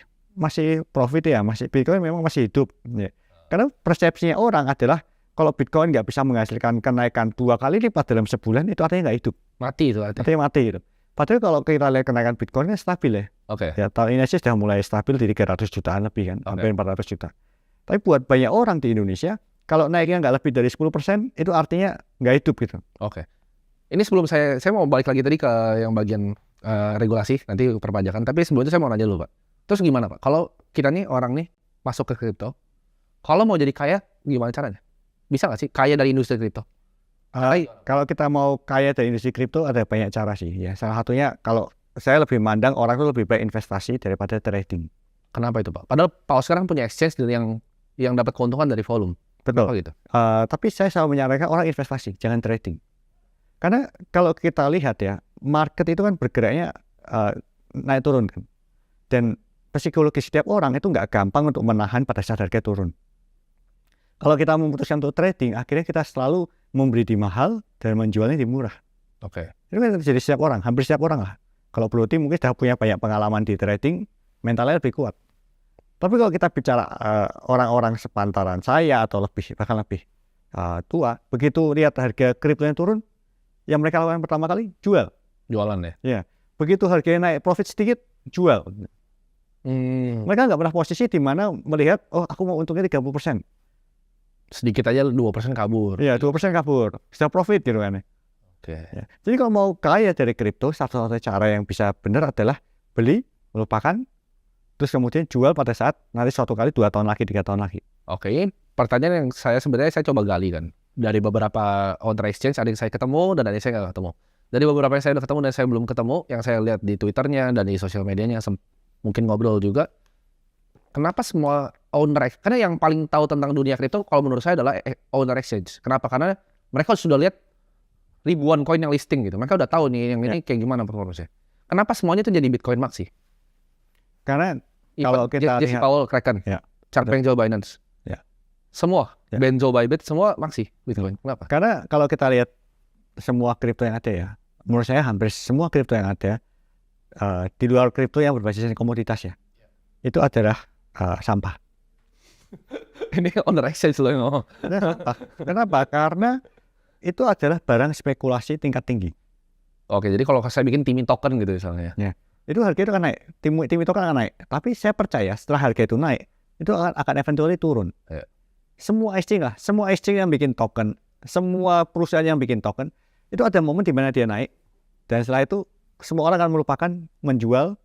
profit ya, Bitcoin memang masih hidup. Ya. Karena persepsinya orang adalah, kalau Bitcoin nggak bisa menghasilkan kenaikan 2 kali lipat dalam sebulan, itu artinya nggak hidup. Mati itu artinya? Artinya mati gitu. Padahal kalau kita lihat kenaikan Bitcoin kan stabil ya. Oke. Ya, tahun ini aja sudah mulai stabil di 300 jutaan lebih kan, hampir 400 juta. Tapi buat banyak orang di Indonesia, kalau naiknya nggak lebih dari 10%, itu artinya nggak hidup gitu. Oke. Ini sebelum saya mau balik lagi tadi ke yang bagian regulasi, nanti perpajakan. Tapi sebelum itu saya mau nanya dulu Pak. Terus gimana Pak? Kalau kita nih orang nih masuk ke kripto, kalau mau jadi kaya, gimana caranya? Bisa nggak sih kaya dari industri kripto? Kalau kita mau kaya dari industri kripto ada banyak cara sih ya. Salah satunya kalau saya lebih mandang orang itu lebih baik investasi daripada trading. Kenapa itu Pak? Padahal Pak Oscar kan punya exchange yang dapat keuntungan dari volume. Betul. Gitu? Tapi saya selalu menyarankan orang investasi, jangan trading. Karena kalau kita lihat ya, market itu kan bergeraknya naik turun kan. Dan psikologi setiap orang itu nggak gampang untuk menahan pada saat harga turun. Kalau kita memutuskan untuk trading, akhirnya kita selalu membeli di mahal dan menjualnya di murah. Oke. Itu kan terjadi setiap orang, hampir setiap orang lah. Kalau Blue Team mungkin sudah punya banyak pengalaman di trading, mentalnya lebih kuat. Tapi kalau kita bicara orang-orang sepantaran saya atau bahkan lebih tua, begitu lihat harga kripto yang turun, yang mereka lakukan pertama kali jual. Jualan ya? Ya. Begitu harganya naik profit sedikit, jual. Mereka nggak pernah posisi di mana melihat, oh aku mau untungnya 30%. Sedikit aja 2% kabur. Iya, 2% kabur. Sudah profit gitu kan. Oke. Ya. Jadi kalau mau kaya dari kripto, satu-satunya cara yang bisa benar adalah beli, melupakan, terus kemudian jual pada saat nanti suatu kali 2 tahun lagi, 3 tahun lagi. Oke, pertanyaan yang saya coba gali kan. Dari beberapa owner exchange, ada yang saya ketemu dan ada yang saya nggak ketemu. Dari beberapa yang saya udah ketemu dan saya belum ketemu, yang saya lihat di Twitternya dan di sosial medianya, mungkin ngobrol juga, kenapa semua owner, karena yang paling tahu tentang dunia kripto kalau menurut saya adalah owner exchange. Kenapa? Karena mereka sudah lihat ribuan koin yang listing gitu. Mereka udah tahu nih yang ini kayak gimana performanya. Kenapa semuanya itu jadi Bitcoin Max sih? Karena kalau kita Jesse lihat, Powell, Kraken, ya, Changpeng Zhao, Binance, ya, semua, ya. Benzo, Bybit, semua Maxi Bitcoin. Kenapa? Karena kalau kita lihat semua kripto yang ada ya, menurut saya hampir semua kripto yang ada di luar kripto yang berbasis komoditas ya, itu adalah sampah. Ini owner exchange loh yang ngomong. Kenapa? Karena itu adalah barang spekulasi tingkat tinggi. Oke, jadi kalau saya bikin Timmy token gitu misalnya. Ya, itu harga itu akan naik. Timmy token akan naik. Tapi saya percaya setelah harga itu naik, itu akan eventually turun. Ya. Semua exchange yang bikin token, semua perusahaan yang bikin token, itu ada momen di mana dia naik, dan setelah itu semua orang akan melupakan menjual,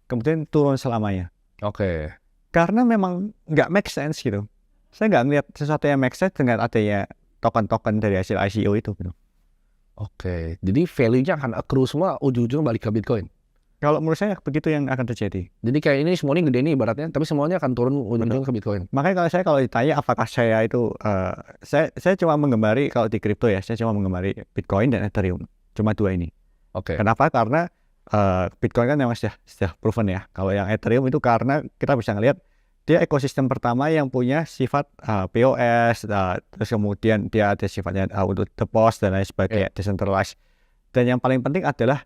kemudian turun selamanya. Oke. Karena memang nggak make sense gitu. Saya nggak ngeliat sesuatu yang make sense dengan adanya token-token dari hasil ICO itu gitu. Oke, jadi value-nya akan accrue semua ujung-ujung balik ke Bitcoin. Kalau menurut saya begitu yang akan terjadi. Jadi kayak ini semuanya gede nih ibaratnya, tapi semuanya akan turun ujung-ujung ke Bitcoin. Makanya kalau ditanya apakah saya itu, saya cuma menggemari kalau di kripto ya, saya cuma menggemari Bitcoin dan Ethereum. Cuma dua ini. Oke. Kenapa? Karena Bitcoin kan memang sudah proven ya. Kalau yang Ethereum itu karena kita bisa ngelihat dia ekosistem pertama yang punya sifat POS, terus kemudian dia ada sifatnya untuk deposit dan lain sebagainya, decentralized. Dan yang paling penting adalah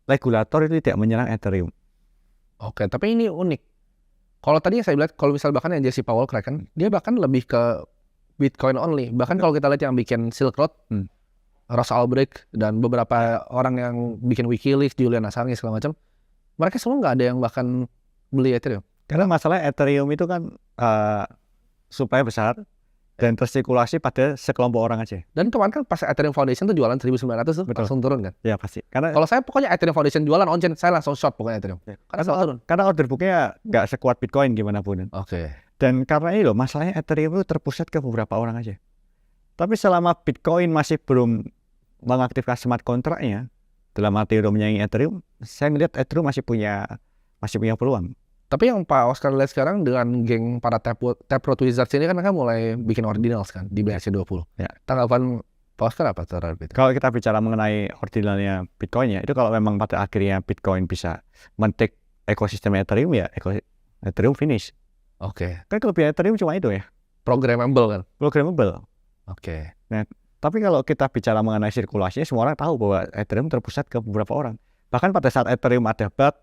regulator itu tidak menyerang Ethereum. Oke, tapi ini unik. Kalau tadi saya lihat, kalau misal bahkan yang Jesse Powell Kraken, dia bahkan lebih ke Bitcoin only. Bahkan kalau kita lihat yang bikin Silk Road, Ross Ulbricht dan beberapa orang yang bikin WikiLeaks, Julian Assange segala macam, mereka semua nggak ada yang bahkan beli Ethereum. Karena masalah Ethereum itu kan supply besar dan tersirkulasi pada sekelompok orang aja. Dan kemarin kan pas Ethereum Foundation tuh jualan 1.900 tuh langsung turun kan? Ya pasti. Karena kalau saya pokoknya Ethereum Foundation jualan on-chain, saya langsung short pokoknya Ethereum. Karena order booknya nggak sekuat Bitcoin gimana pun. Oke. Dan karena ini loh, masalahnya Ethereum itu terpusat ke beberapa orang aja. Tapi selama Bitcoin masih belum mengaktifkan smart contract-nya, dalam arti menyaingi Ethereum, saya melihat Ethereum masih punya peluang. Tapi yang Pak Oscar lihat sekarang dengan geng para Taproot Wizards ini kan mulai bikin ordinals kan di BRC20. Ya. Tanggapan Pak Oscar apa terhadap itu? Kalau kita bicara mengenai ordinalnya Bitcoin ya, itu kalau memang pada akhirnya Bitcoin bisa men-take ekosistem Ethereum ya, Ethereum finish. Oke. Kan kelebihan Ethereum cuma itu ya. Programmable kan? Programmable. Oke. Nah, tapi kalau kita bicara mengenai sirkulasinya, semua orang tahu bahwa Ethereum terpusat ke beberapa orang. Bahkan pada saat Ethereum ada bug,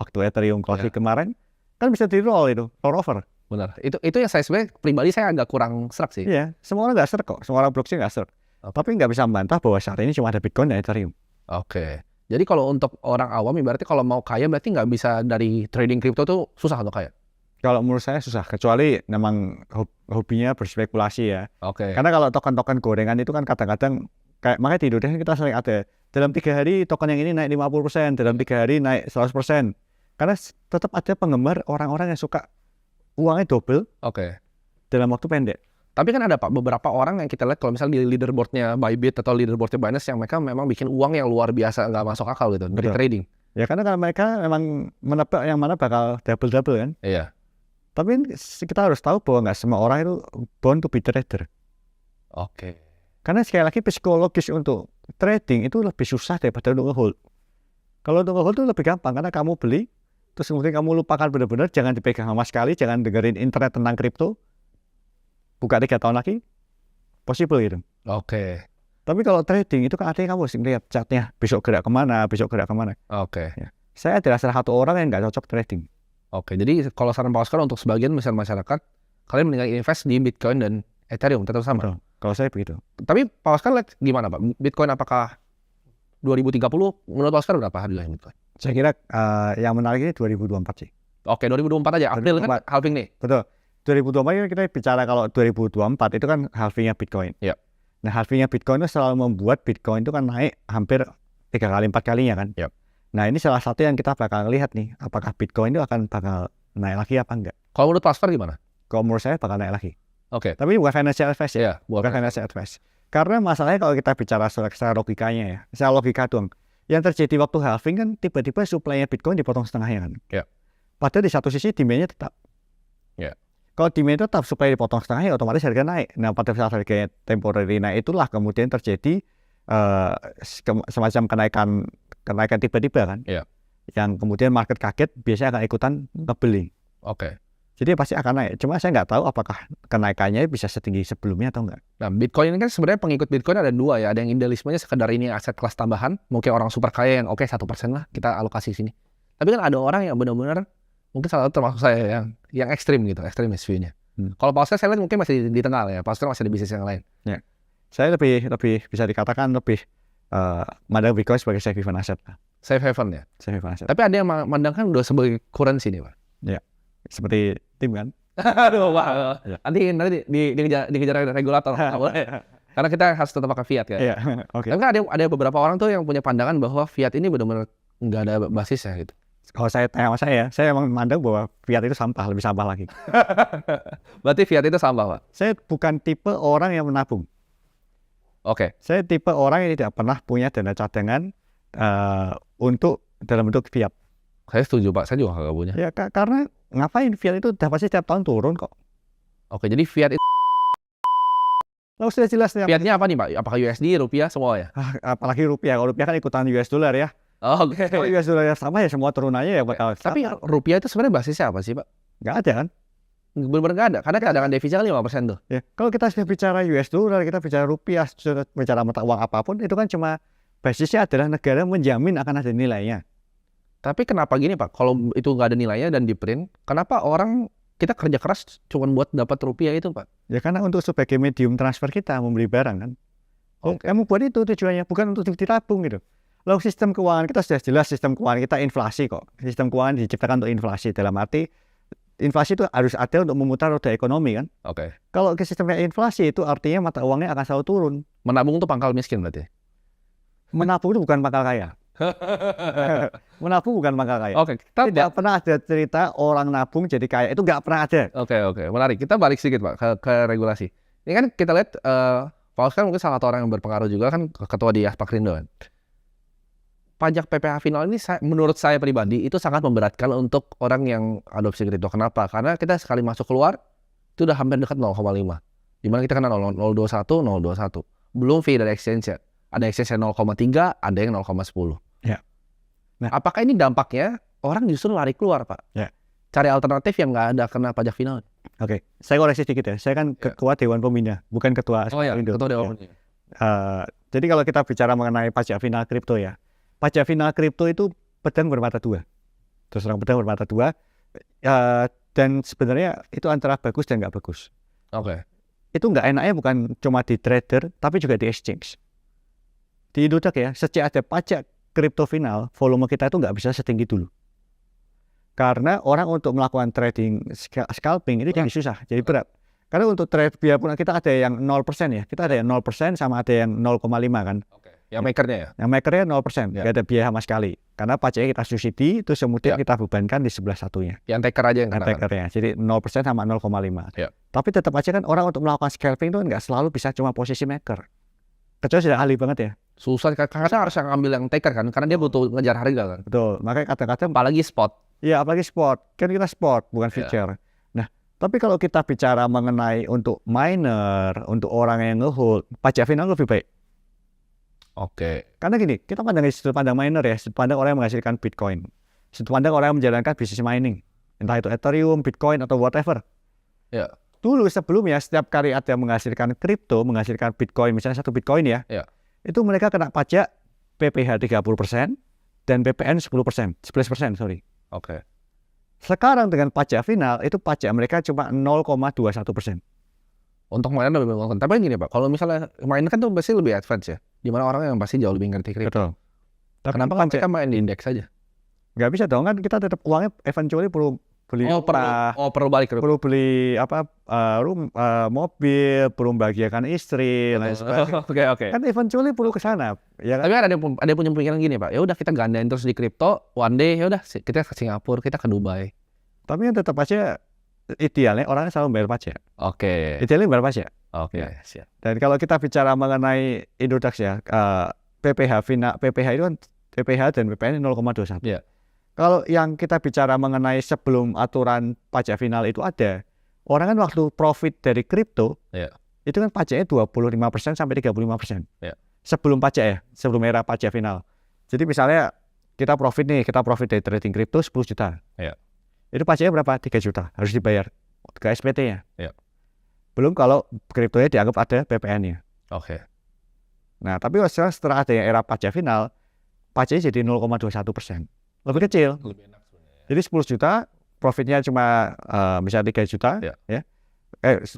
waktu Ethereum closing kemarin, kan bisa di-roll itu, rollover. Benar. Itu yang saya sebenarnya pribadi saya agak kurang serak sih. Iya, semua orang nggak serak kok. Semua orang blockchain nggak serak. Tapi nggak bisa membantah bahwa saat ini cuma ada Bitcoin dan Ethereum. Oke. Jadi kalau untuk orang awam, berarti kalau mau kaya berarti nggak bisa dari trading crypto tuh susah untuk kaya? Kalau menurut saya susah, kecuali memang hobinya berspekulasi ya. Oke. Karena kalau token-token gorengan itu kan kadang-kadang, kayak makanya di Indonesia kita sering ada, dalam 3 hari token yang ini naik 50%, dalam 3 hari naik 100%. Karena tetap ada penggemar orang-orang yang suka uangnya double dalam waktu pendek. Tapi kan ada Pak, beberapa orang yang kita lihat kalau misalnya di leaderboardnya Bybit atau leaderboardnya Binance yang mereka memang bikin uang yang luar biasa, nggak masuk akal gitu dari trading. Ya karena kan mereka memang menebak yang mana bakal double-double kan. Iya. Tapi kita harus tahu bahwa nggak semua orang itu born to be trader. Oke. Karena sekali lagi psikologis untuk trading itu lebih susah daripada untuk nge-hold. Kalau untuk nge-hold itu lebih gampang karena kamu beli, terus kemudian kamu lupakan benar-benar, jangan dipegang sama sekali, jangan dengerin internet tentang kripto. Buka 3 tahun lagi, possible gitu. Oke. Tapi kalau trading itu kan artinya kamu harus lihat chartnya, besok gerak kemana. Oke. Ya. Saya adalah salah satu orang yang nggak cocok trading. Oke, jadi kalau saran Pak Oscar untuk sebagian besar masyarakat, kalian mendingan invest di Bitcoin dan Ethereum, tetap sama. Betul. Kalau saya begitu. Tapi Pak Oscar lihat gimana Pak? Bitcoin apakah 2030 menurut Pak Oscar berapa harganya Bitcoin? Saya kira yang menarik ini 2024 sih. Oke, 2024 aja. April kan halving nih. Betul. 2024 kita bicara kalau 2024 itu kan halvingnya Bitcoin. Iya. Nah, halvingnya Bitcoin itu selalu membuat Bitcoin itu kan naik hampir 3 kali 4 kalinya kan. Iya. Nah, ini salah satu yang kita bakal lihat nih, apakah Bitcoin itu akan bakal naik lagi apa enggak. Kalau menurut Pak Oscar gimana? Kalau menurut saya bakal naik lagi. Oke. Tapi bukan financial advice ya. Iya, bukan financial advice. Karena masalahnya kalau kita bicara secara logikanya ya, secara logika doang. Yang terjadi waktu halving kan tiba-tiba supply-nya Bitcoin dipotong setengahnya kan. Iya. Padahal di satu sisi demand-nya tetap. Ya. Kalau demand itu tetap supply dipotong setengah, ya otomatis harga naik. Nah, pada saat harga temporary naik itulah kemudian terjadi semacam kenaikan tiba-tiba kan. Ya. Yang kemudian market kaget, biasanya akan ikutan ngebeli. Oke. Jadi pasti akan naik. Cuma saya nggak tahu apakah kenaikannya bisa setinggi sebelumnya atau enggak. Nah, Bitcoin ini kan sebenarnya pengikut Bitcoin ada dua ya. Ada yang idealismenya sekedar ini aset kelas tambahan. Mungkin orang super kaya yang oke 1% lah kita alokasi sini. Tapi kan ada orang yang benar-benar mungkin salah satu termasuk saya yang ekstrim gitu, ekstremis view-nya. Kalau Pak Oscar saya lihat mungkin masih di tengah ya. Pak Oscar masih ada bisnis yang lain. Ya. Saya lebih bisa dikatakan lebih mandang Bitcoin sebagai safe haven asset. Safe haven ya. Safe haven asset. Tapi ada yang mandangkan udah sebagai currency nih, Pak. Ya. Seperti tim kan. Aduh, Pak. Nanti dikejar regulator. Karena kita harus tetap pakai fiat kan. Iya. Oke. Tapi kan ada beberapa orang tuh yang punya pandangan bahwa fiat ini benar-benar nggak ada basisnya gitu. Kalau saya tanya sama saya emang memandang bahwa fiat itu sampah, lebih sampah lagi. Berarti fiat itu sampah, Pak? Saya bukan tipe orang yang menabung. Oke. Saya tipe orang yang tidak pernah punya dana cadangan untuk dalam bentuk fiat. Saya setuju, Pak. Saya juga nggak punya. Ya karena ngapain, fiat itu udah pasti setiap tahun turun kok. Oke, jadi fiat itu Lalu sudah jelas ya. fiatnya apa nih, Pak? Apakah USD, rupiah, semua ya? Apalagi rupiah. Kalau rupiah kan ikutan US dollar ya. Oke. Kalau US dollar sama ya semua turunannya ya bakal. Tapi rupiah itu sebenarnya basisnya apa sih, Pak? Nggak ada kan? Benar-benar nggak ada. Karena cadangan devisa 5% tuh. Ya, kalau kita sudah bicara US dollar, kita bicara rupiah, sudah bicara mata uang apapun, itu kan cuma basisnya adalah negara menjamin akan ada nilainya. Tapi kenapa gini, Pak? Kalau itu nggak ada nilainya dan di print, kenapa kita kerja keras cuma buat dapat rupiah itu, Pak? Ya karena untuk sebagai medium transfer kita membeli barang kan. Kamu buat itu tujuannya, bukan untuk ditabung gitu. Lalu sistem keuangan kita sudah jelas, sistem keuangan kita inflasi kok. Sistem keuangan diciptakan untuk inflasi, dalam arti inflasi itu harus ada untuk memutar roda ekonomi kan. Oke. Kalau ke sistemnya inflasi itu artinya mata uangnya akan selalu turun. Menabung itu pangkal miskin berarti? Menabung itu bukan pangkal kaya. Menabung bukan pangkal kaya. Oke, kita Tidak pernah ada cerita orang nabung jadi kaya. Itu nggak pernah ada. Oke, menarik. Kita balik sedikit, Pak, ke regulasi. Ini kan kita lihat Pak Oscar mungkin salah satu orang yang berpengaruh juga kan, ketua di Aspakrindo kan. Pajak PPh final ini menurut saya pribadi itu sangat memberatkan untuk orang yang adopsi kripto. Kenapa? Karena kita sekali masuk keluar itu udah hampir dekat 0,5. Dimana kita kena 021, 021. Belum fee dari exchange ya. Ada exchange 0,3, ada yang 0,10. Ya. Nah, apakah ini dampaknya orang justru lari keluar, Pak? Ya. Cari alternatif yang nggak ada kena pajak final. Oke, saya koreksi sedikit ya. Saya kan ketua Dewan Pembina, bukan ketua Aspakrindo. Ketua Dewan Pembina. Jadi kalau kita bicara mengenai pajak final kripto ya, pajak final kripto itu pedang bermata dua. Terus terang pedang bermata dua. Dan sebenarnya itu antara bagus dan nggak bagus. Oke. Itu nggak enaknya bukan cuma di trader, tapi juga di exchange. Di Indodax ya, sejak ada pajak kripto final, volume kita itu nggak bisa setinggi dulu. Karena orang untuk melakukan trading scalping itu jadi susah, jadi berat. Karena untuk trade, biarpun kita ada yang 0% ya, kita ada yang 0% sama ada yang 0,5 kan. Oke. Yang makernya ya? Yang makernya 0%, nggak ada biaya sama sekali. Karena pajaknya kita subsidi, terus kemudian kita bebankan di sebelah satunya. Yang taker aja yang kena. Takernya, jadi 0% sama 0,5. Ya. Tapi tetap aja kan orang untuk melakukan scalping itu nggak selalu bisa cuma posisi maker. Kecuali sudah ahli banget ya. Susah, karena harus yang ambil yang taker kan, karena dia butuh ngejar harga kan. Betul, makanya kata-kata apalagi spot. Iya, apalagi spot. Kan kita spot, bukan future. Nah, tapi kalau kita bicara mengenai untuk miner, untuk orang yang ngehold, pajak final lebih baik. Oke. Karena gini, kita pandang dari sudut pandang miner ya, sudut pandang orang yang menghasilkan Bitcoin. Sudut pandang orang yang menjalankan bisnis mining. Entah itu Ethereum, Bitcoin, atau whatever. Ya. Dulu sebelumnya, setiap kali ada menghasilkan kripto, menghasilkan Bitcoin, misalnya 1 Bitcoin ya. Itu mereka kena pajak PPh 30% dan PPN 11%, sorry. Oke. Sekarang dengan pajak final, itu pajak mereka cuma 0,21%. Untuk miner lebih menguntungkan. Tapi gini Pak, kalau misalnya miner kan tuh pasti lebih advance ya. Dimana orang yang pasti jauh lebih ngerti kripto. Betul. Tapi kenapa kan mereka main di indeks saja? Nggak bisa dong, kan kita tetap uangnya eventually perlu beli perlu balik perlu beli mobil, perlu membahagiakan istri, lain sebagainya. Oke. Kan eventually perlu ke sana. Ya kan? Tapi ada yang punya pemikiran gini Pak, ya udah kita gandain terus di kripto, one day ya udah kita ke Singapura, kita ke Dubai. Tapi kan tetap aja idealnya orangnya selalu bayar pajak. Oke. Idealnya bayar pajak. Oke. Ya. Siap. Dan kalau kita bicara mengenai Indodax ya, PPh itu kan PPh dan PPN 0,21. Iya. Kalau yang kita bicara mengenai sebelum aturan pajak final itu ada, Orang kan waktu profit dari kripto, Iya. itu kan pajaknya 25% sampai 35%. Iya. Sebelum pajak ya, sebelum era pajak final. Jadi misalnya kita profit dari trading kripto 10 juta. Iya. Itu pajaknya berapa? 3 juta harus dibayar ke SPT-nya. Iya. Belum kalau kriptonya dianggap ada PPN-nya. Oke. Nah, tapi setelah ada era pajak final, pajaknya jadi 0,21%. Lebih kecil. Lebih enak sebenarnya. Jadi 10 juta, profitnya cuma misalnya 3 juta, Iya. ya.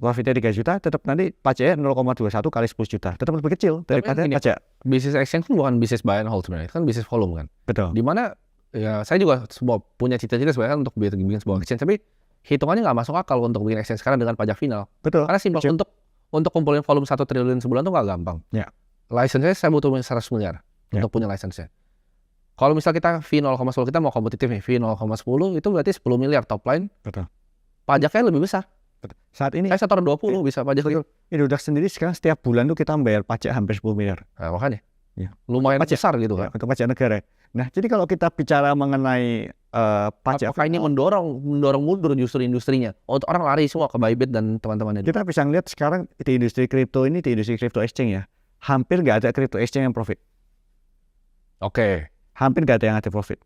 Profitnya 3 juta, tetap nanti pajaknya 0,21 kali 10 juta. Tetap lebih kecil daripada gini, pajak. Bisnis exchange kan bukan bisnis buy and hold sebenarnya, kan bisnis volume kan. Betul. Dimana ya saya juga punya cita-cita sebenarnya kan untuk bikin sebuah exchange, tapi hitungannya nggak masuk akal untuk bikin exchange sekarang dengan pajak final. Betul. Karena simpel untuk kumpulin volume 1 triliun sebulan tuh nggak gampang. Ya. License-nya saya butuh 100 miliar Ya. untuk punya license-nya. Kalau misal kita fee 0,10 kita mau kompetitif nih, fee 0,10 itu berarti 10 miliar top line. Betul. Pajaknya lebih besar. Betul. Saat ini Saya setor 20 bisa pajak. betul. Indodax sendiri sekarang setiap bulan tuh kita membayar pajak hampir 10 miliar. Nah, makanya. Ya. Lumayan Pajak. besar gitu Ya, kan. untuk pajak negara. Nah, jadi kalau kita bicara mengenai pajak, Apakah ini mendorong mundur justru industrinya? Untuk orang lari semua ke Bybit dan teman-temannya. kita bisa lihat sekarang di industri kripto ini, di industri kripto exchange ya, hampir nggak ada kripto exchange yang profit. Oke. Hampir nggak ada yang ada profit.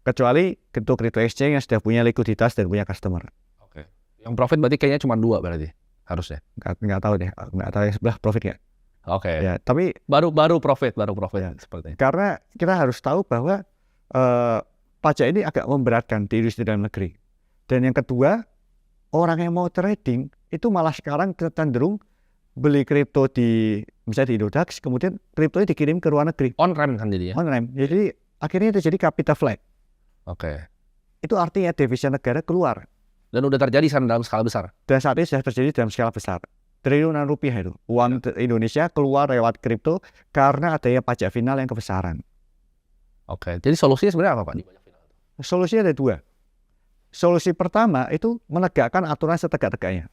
Kecuali kripto exchange yang sudah punya likuiditas dan punya customer. Oke. Yang profit berarti kayaknya cuma 2 berarti harusnya. Nggak tahu deh, nggak tahu yang sebelah profit nggak. Oke. Ya, tapi Baru profit Ya. seperti. karena kita harus tahu bahwa pajak ini agak memberatkan di industri dalam negeri. Dan yang kedua, orang yang mau trading itu malah sekarang cenderung beli kripto misalnya di Indodax, kemudian kriptonya dikirim ke luar negeri, On ramp kan jadi ya. on-ramp. Jadi akhirnya terjadi capital flight. Oke. Itu artinya devisa negara keluar. Dan udah terjadi dalam skala besar. Dan saat ini sudah terjadi dalam skala besar. Triliunan rupiah itu. Uang Indonesia keluar lewat kripto karena adanya pajak final yang kebesaran. Oke. Jadi solusinya sebenarnya apa, Pak? Di pajak final. Solusinya ada 2. Solusi pertama itu menegakkan aturan setegak-tegaknya.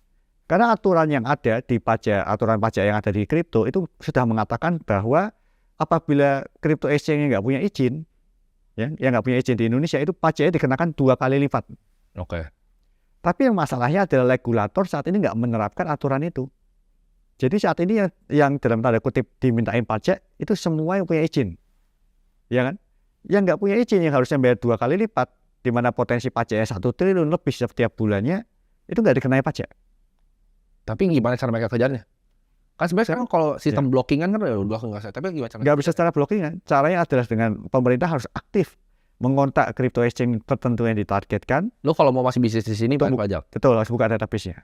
Karena aturan yang ada di aturan pajak yang ada di kripto itu sudah mengatakan bahwa apabila kripto exchange nggak punya izin, yang nggak punya izin di Indonesia, itu pajaknya dikenakan 2 kali lipat. Oke. Tapi yang masalahnya adalah regulator saat ini nggak menerapkan aturan itu. Jadi saat ini yang dalam tanda kutip dimintain pajak itu semua yang punya izin, ya kan? Yang nggak punya izin yang harusnya bayar 2 kali lipat, di mana potensi pajaknya 1 triliun lebih setiap bulannya, itu nggak dikenai pajak. Tapi gimana cara mereka kejarnya? Kan sebenarnya sekarang kalau sistem blockingan kan udah nggak saya. Tapi gimana cara? Nggak bisa secara blockingan. Caranya adalah dengan pemerintah harus aktif mengontak crypto exchange tertentu yang ditargetkan. Lo kalau mau masih bisnis di sini bayar pajak. Betul, harus buka database-nya.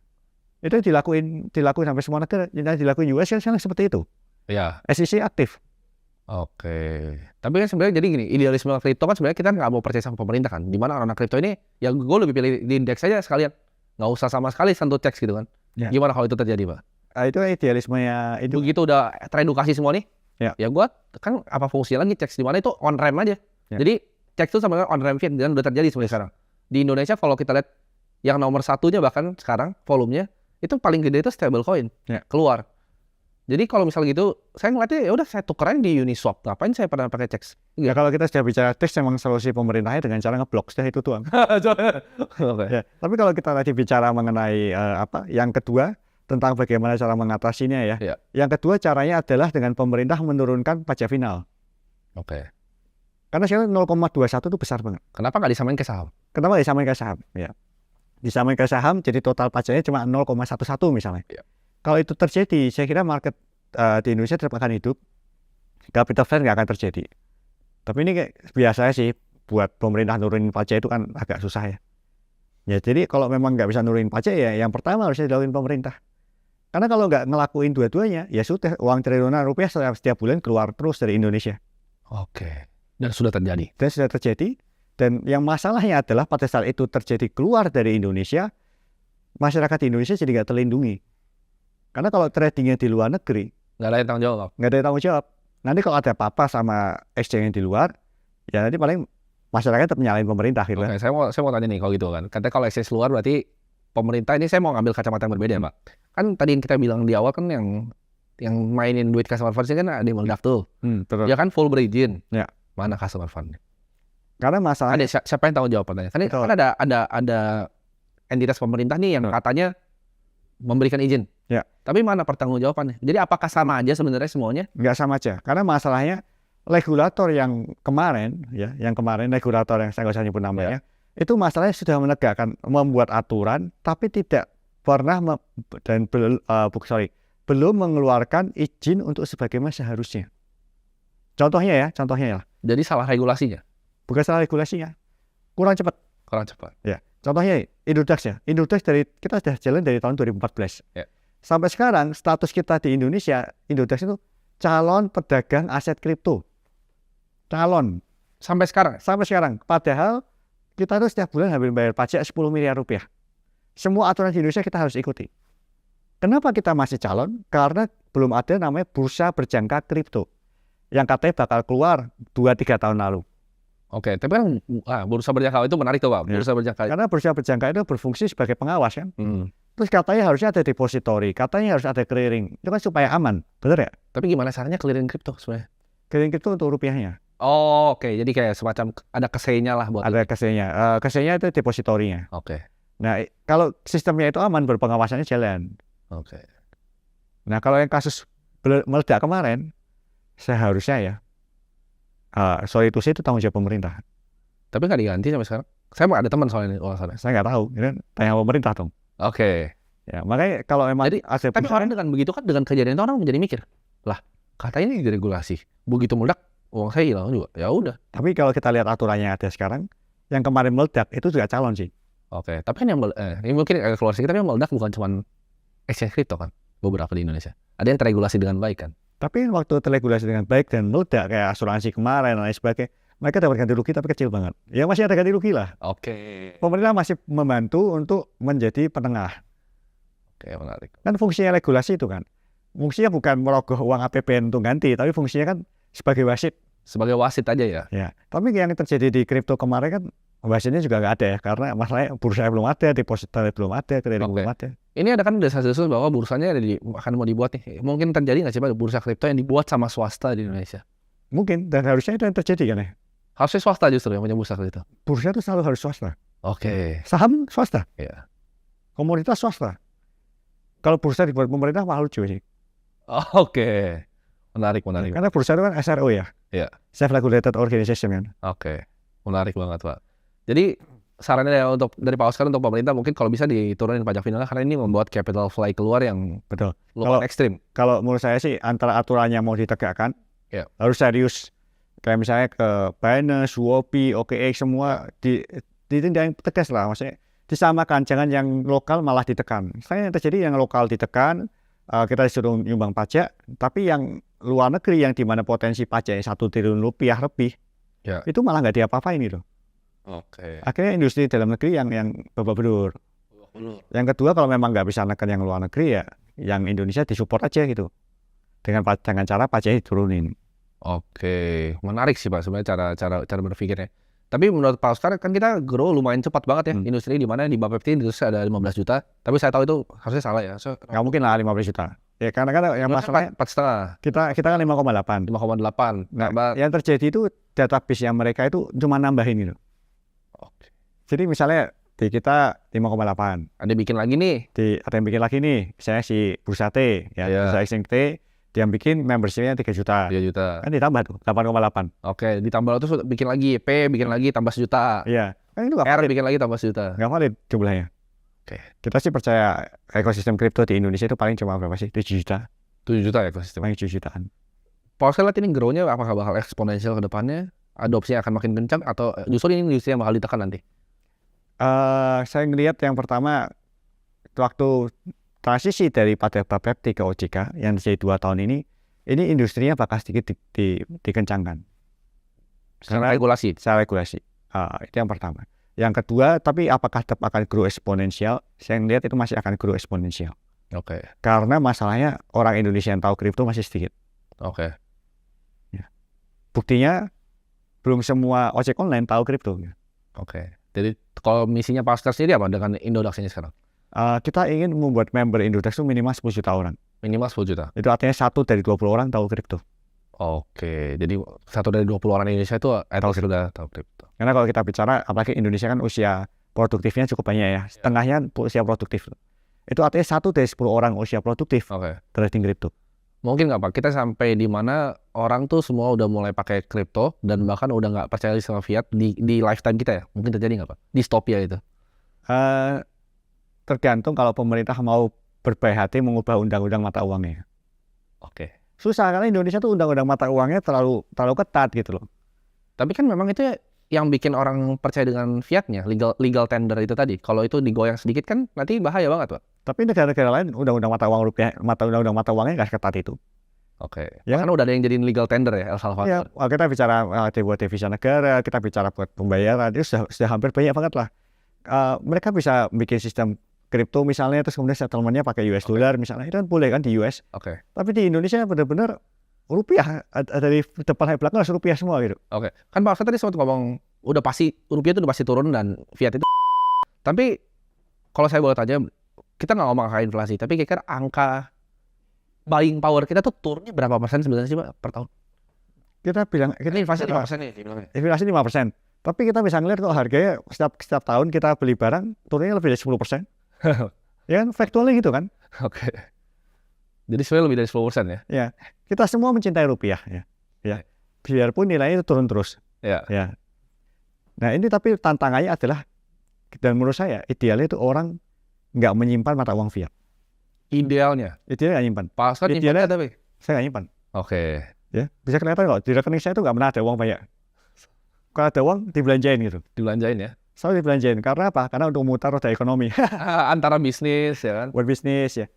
Itu dilakuin sampai semua negara. Yang dilakuin US kan seperti itu. Iya. SEC aktif. Oke. Tapi kan sebenarnya jadi gini, idealisme kripto kan sebenarnya kita nggak mau percaya sama pemerintah kan. Dimana orang kripto ini, ya gue lebih pilih di indeks aja sekalian. Nggak usah sama sekali sentuh teks gitu kan. Ya. Gimana kalau itu terjadi, Pak? Itu idealismenya itu. Begitu udah teredukasi semua nih, Ya. gue kan apa fungsinya lagi cek di mana itu on ramp aja. Ya. Jadi cek itu sama dengan on ramp fee dan udah terjadi sebenarnya sekarang. Di Indonesia kalau kita lihat yang nomor satunya bahkan sekarang volumenya itu paling gede itu stable coin keluar. Jadi kalau misal gitu, saya ngeliatnya ya udah saya tukeran di Uniswap. Ngapain saya pernah pakai cek? Ya kalau kita sudah bicara teks, memang solusi pemerintahnya dengan cara ngeblok, sudah itu tuang. Oke. Ya. Tapi kalau kita tadi bicara mengenai yang kedua tentang bagaimana cara mengatasinya ya. Ya. Yang kedua caranya adalah dengan pemerintah menurunkan pajak final. Oke. Karena sekarang 0,21 itu besar banget. Kenapa nggak disamain ke saham? Kenapa disamain ke saham? Ya. Disamain ke saham jadi total pajaknya cuma 0,11 misalnya. Ya. Kalau itu terjadi, saya kira market di Indonesia tetap akan hidup. Capital flight nggak akan terjadi. Tapi ini kayak biasa sih buat pemerintah nurunin pajak itu kan agak susah ya. Ya jadi kalau memang nggak bisa nurunin pajak ya yang pertama harusnya dilakuin pemerintah. Karena kalau nggak ngelakuin dua-duanya ya sudah uang triliunan rupiah setiap bulan keluar terus dari Indonesia. Oke. Dan sudah terjadi. Dan sudah terjadi. Dan yang masalahnya adalah pada saat itu terjadi keluar dari Indonesia, masyarakat di Indonesia jadi nggak terlindungi. Karena kalau tradingnya di luar negeri, Nggak ada yang tanggung jawab. nggak ada yang tanggung jawab. Nanti kalau ada apa-apa sama exchange yang di luar, ya nanti paling masyarakat tetap nyalain pemerintah gitu. Oke, saya mau tanya nih kalau gitu kan. Katanya kalau exchange luar berarti pemerintah ini saya mau ngambil kacamata yang berbeda ya, Pak. Kan tadi yang kita bilang di awal kan yang mainin duit customer fund kan ada yang meledak tuh. Betul. Ya kan full berizin. Ya. Mana customer fund? Karena masalah Ada siapa yang tanggung jawab pertanyaan? Kan Betul. ada entitas pemerintah nih yang katanya memberikan izin. Ya. Tapi mana pertanggungjawabannya? Jadi apakah sama aja sebenarnya semuanya? Nggak sama aja, karena masalahnya regulator yang kemarin regulator yang saya nggak usah nyebut namanya, itu masalahnya sudah menegakkan, membuat aturan, tapi tidak pernah belum mengeluarkan izin untuk sebagaimana seharusnya. Contohnya ya. Jadi salah regulasinya, Bukan salah regulasinya, kurang cepat. kurang cepat. Ya, contohnya Indodax ya. Indodax kita sudah jalan dari tahun 2014. Ya. Sampai sekarang status kita di Indonesia, Indodax itu calon pedagang aset kripto. Calon Sampai sekarang. Padahal kita itu setiap bulan hampir bayar pajak 10 miliar rupiah. Semua aturan di Indonesia kita harus ikuti. Kenapa kita masih calon? Karena belum ada namanya bursa berjangka kripto yang katanya bakal keluar 2-3 tahun lalu. Oke, tapi kan bursa berjangka itu menarik tuh Pak. Bursa berjangka. Karena bursa berjangka itu berfungsi sebagai pengawas kan. Terus katanya harusnya ada depository, katanya harus ada clearing. Itu kan supaya aman, benar ya? Tapi gimana caranya clearing kripto sebenarnya? Clearing kripto untuk rupiahnya. Oh, oke. Jadi kayak semacam ada KSE-nya lah buat. Ada KSE-nya. KSE-nya itu depository-nya. Oke. Nah, kalau sistemnya itu aman, berpengawasannya jalan. Oke. Nah, kalau yang kasus meledak kemarin, seharusnya soal itu tanggung jawab pemerintah. Tapi nggak diganti sampai sekarang. Saya mau ada teman soal ini. Saya nggak tahu. Ini tanya pemerintah dong. Oke. Ya, makanya kalau memang Jadi, tapi orang dengan begitu kan, dengan kejadian itu orang menjadi mikir, lah katanya ini diregulasi, begitu meledak uang saya hilang juga. Ya udah. Tapi kalau kita lihat aturannya yang ada sekarang, yang kemarin meledak itu juga calon sih. Oke. Tapi kan yang ini mungkin agak keluar sedikit, tapi yang meledak bukan cuma exchange crypto kan, beberapa di Indonesia. Ada yang terregulasi dengan baik kan. Tapi waktu terregulasi dengan baik dan meledak kayak asuransi kemarin dan lain sebagainya, mereka dapat ganti rugi tapi kecil banget. Ya masih ada ganti rugi lah. Oke. Pemerintah masih membantu untuk menjadi penengah. Oke, menarik. Kan fungsinya regulasi itu kan. Fungsinya bukan merogoh uang APBN untuk ganti, tapi fungsinya kan sebagai wasit. Sebagai wasit aja ya. Ya. Tapi yang terjadi di kripto kemarin kan wasitnya juga nggak ada ya, karena masalahnya bursa belum ada, depository belum ada, clearing belum ada. Ini ada kan desas-desus bahwa bursanya akan mau dibuat nih. Mungkin terjadi nggak sih Pak bursa kripto yang dibuat sama swasta di Indonesia? Mungkin, dan harusnya itu yang terjadi kan ya. Harusnya swasta justru yang punya bursa kripto. Bursa itu selalu harus swasta. Oke. Saham swasta. Iya. Komoditas swasta. Kalau bursa dibuat pemerintah malah lucu sih. Oke. Menarik. Karena bursa itu kan SRO ya. Iya. Self-regulated organization kan. Oke. Menarik banget Pak. Jadi sarannya dari Pak Oscar untuk pemerintah mungkin kalau bisa diturunin pajak finalnya, karena ini membuat capital fly keluar yang betul. Lumayan ekstrim. Kalau menurut saya sih antara aturannya mau ditegakkan, harus serius. Kayak misalnya ke Binance, Shopee, OKX semua ditindak tegas lah, maksudnya disamakan, jangan yang lokal malah ditekan. Saya yang terjadi yang lokal ditekan, kita disuruh nyumbang pajak, tapi yang luar negeri yang dimana potensi pajaknya 1 triliun rupiah lebih, itu malah nggak diapa-apain gitu. Oke. Akhirnya industri dalam negeri yang babak belur. Yang kedua, kalau memang nggak bisa neken yang luar negeri ya, yang Indonesia disupport aja gitu, dengan cara pajaknya diturunin. Oke, menarik sih Pak sebenarnya cara berpikirnya. Tapi menurut Pak Oscar kan kita grow lumayan cepat banget ya industri, di mana di Bapepti itu ada 15 juta. Tapi saya tahu itu harusnya salah ya. Nggak mungkin lah 15 juta. Ya karena kan yang masalahnya 4,5. Kita kan 5,8. 5,8. Nah, yang terjadi itu database yang mereka itu cuma nambahin gitu. Oke. Jadi misalnya di kita 5,8. Ada bikin lagi nih. Ada yang bikin lagi nih. Misalnya si Bursa T, Bursa Exchange T, dia bikin membership-nya 3 juta. 3 juta. Kan ditambah tuh 8,8. Oke, ditambah terus bikin lagi P, bikin lagi tambah 1 juta. Iya. Kan itu R bikin lagi tambah 1 juta. Nggak valid jumlahnya. Oke. Kita sih percaya ekosistem kripto di Indonesia itu paling cuma berapa sih? 7 juta. 7 juta ya ekosistem. Paling 7 jutaan. Pak Oscar lihat ini grow-nya apakah bakal eksponensial ke depannya? Adopsinya akan makin kencang atau justru ini industri yang bakal ditekan nanti? Saya ngelihat yang pertama waktu transisi daripada Bapepti ke OJK yang terjadi 2 tahun ini industrinya bakal sedikit dikencangkan. Secara regulasi. Itu yang pertama. Yang kedua, tapi apakah tetap akan grow eksponensial? Saya ngelihat itu masih akan grow eksponensial. Oke. Karena masalahnya orang Indonesia yang tahu kripto masih sedikit. Oke. Ya. Buktinya belum semua ojek online tahu kripto. Oke. Jadi kalau misinya Pak Oscar sendiri apa dengan Indodax ini sekarang? Kita ingin membuat member Indodax itu minimal 10 juta orang. Minimal 10 juta? Itu artinya 1 dari 20 orang tahu kripto. Oke, jadi 1 dari 20 orang Indonesia itu sudah tahu kripto. Karena kalau kita bicara, apalagi Indonesia kan usia produktifnya cukup banyak ya. Setengahnya usia produktif. Itu artinya 1 dari 10 orang usia produktif trading kripto. Mungkin nggak Pak, kita sampai di mana orang tuh semua udah mulai pakai kripto dan bahkan udah nggak percaya sama fiat di lifetime kita ya? Mungkin terjadi nggak Pak? Distopia itu. Tergantung kalau pemerintah mau berbaik hati mengubah undang-undang mata uangnya. Susah karena Indonesia tuh undang-undang mata uangnya terlalu ketat gitu loh. Tapi kan memang itu yang bikin orang percaya dengan fiatnya, legal tender itu tadi. Kalau itu digoyang sedikit kan nanti bahaya banget Pak. Tapi negara-negara lain undang-undang mata uang rupiah, undang-undang mata uangnya nggak ketat itu. Ya kan udah ada yang jadiin legal tender ya El Salvador. Ya, kita bicara buat devisa negara, kita bicara buat pembayaran, itu sudah hampir banyak banget lah. Mereka bisa bikin sistem kripto misalnya, terus kemudian settlement-nya pakai US dollar misalnya, itu kan boleh kan di US. Tapi di Indonesia benar-benar rupiah, dari depan sampai belakang harus rupiah semua gitu. Kan Pak Ustadz tadi sempat ngomong, udah pasti rupiah itu udah pasti turun dan fiat itu. Tapi kalau saya boleh tanya, kita nggak ngomong angka inflasi, tapi kira-kira angka buying power kita tuh turunnya berapa persen sebenarnya sih Pak per tahun? Kita bilang inflasi 5% nih dibilangnya. Inflasi 5%. Tapi kita bisa ngeliat kok harganya setiap tahun kita beli barang turunnya lebih dari 10%. Ya kan, faktualnya gitu kan. Jadi sebenarnya lebih dari 10% ya? Ya, kita semua mencintai rupiah ya. Biarpun nilainya itu turun terus. Ya. Nah ini tapi tantangannya adalah, dan menurut saya idealnya itu orang nggak menyimpan mata uang fiat. Idealnya nggak nyimpan. Pas kan nyimpannya tapi saya nggak nyimpan. Ya, bisa kelihatan kok di rekening saya itu nggak pernah ada uang banyak. Kalau ada uang dibelanjain gitu. Dibelanjain ya? Selalu dibelanjain. Karena apa? Karena untuk memutar roda ekonomi. Antara bisnis ya kan? Buat bisnis ya.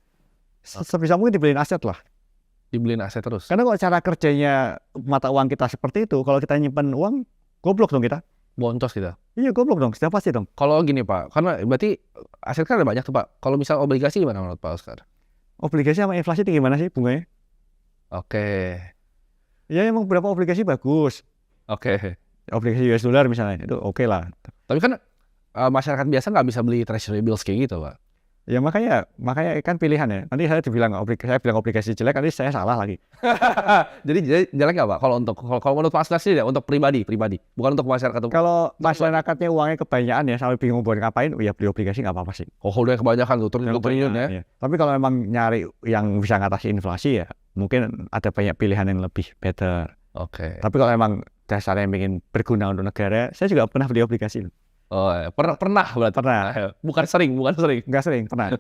Sebisa mungkin dibeliin aset lah. Dibeliin aset terus. Karena kalau cara kerjanya mata uang kita seperti itu, kalau kita nyimpan uang, goblok dong kita. Boncos kita. Iya goblok dong, sudah pasti dong. Kalau gini Pak, karena berarti aset kan ada banyak tuh Pak. Kalau misal obligasi gimana menurut Pak Oscar? Obligasi sama inflasi itu gimana sih bunganya? Ya emang beberapa obligasi bagus. Obligasi US dollar misalnya, itu oke lah. Tapi kan masyarakat biasa nggak bisa beli treasury bills kayak gitu Pak. Ya makanya kan pilihan ya. Nanti saya bilang obligasi jelek, nanti saya salah lagi. Jadi jelek nggak Pak? Kalau menurut Pak Aslas sih ya, untuk pribadi, bukan untuk masyarakat. Kalau masyarakatnya uangnya kebanyakan ya, sampai bingung buat ngapain, ya beli obligasi nggak apa-apa sih. Udah kebanyakan tuh, triliun ya. Tapi kalau memang nyari yang bisa ngatasi inflasi ya, mungkin ada banyak pilihan yang lebih better. Tapi kalau memang dasarnya yang ingin berguna untuk negara, saya juga pernah beli obligasi. Pernah berarti? Pernah. Bukan sering. Nggak sering, pernah.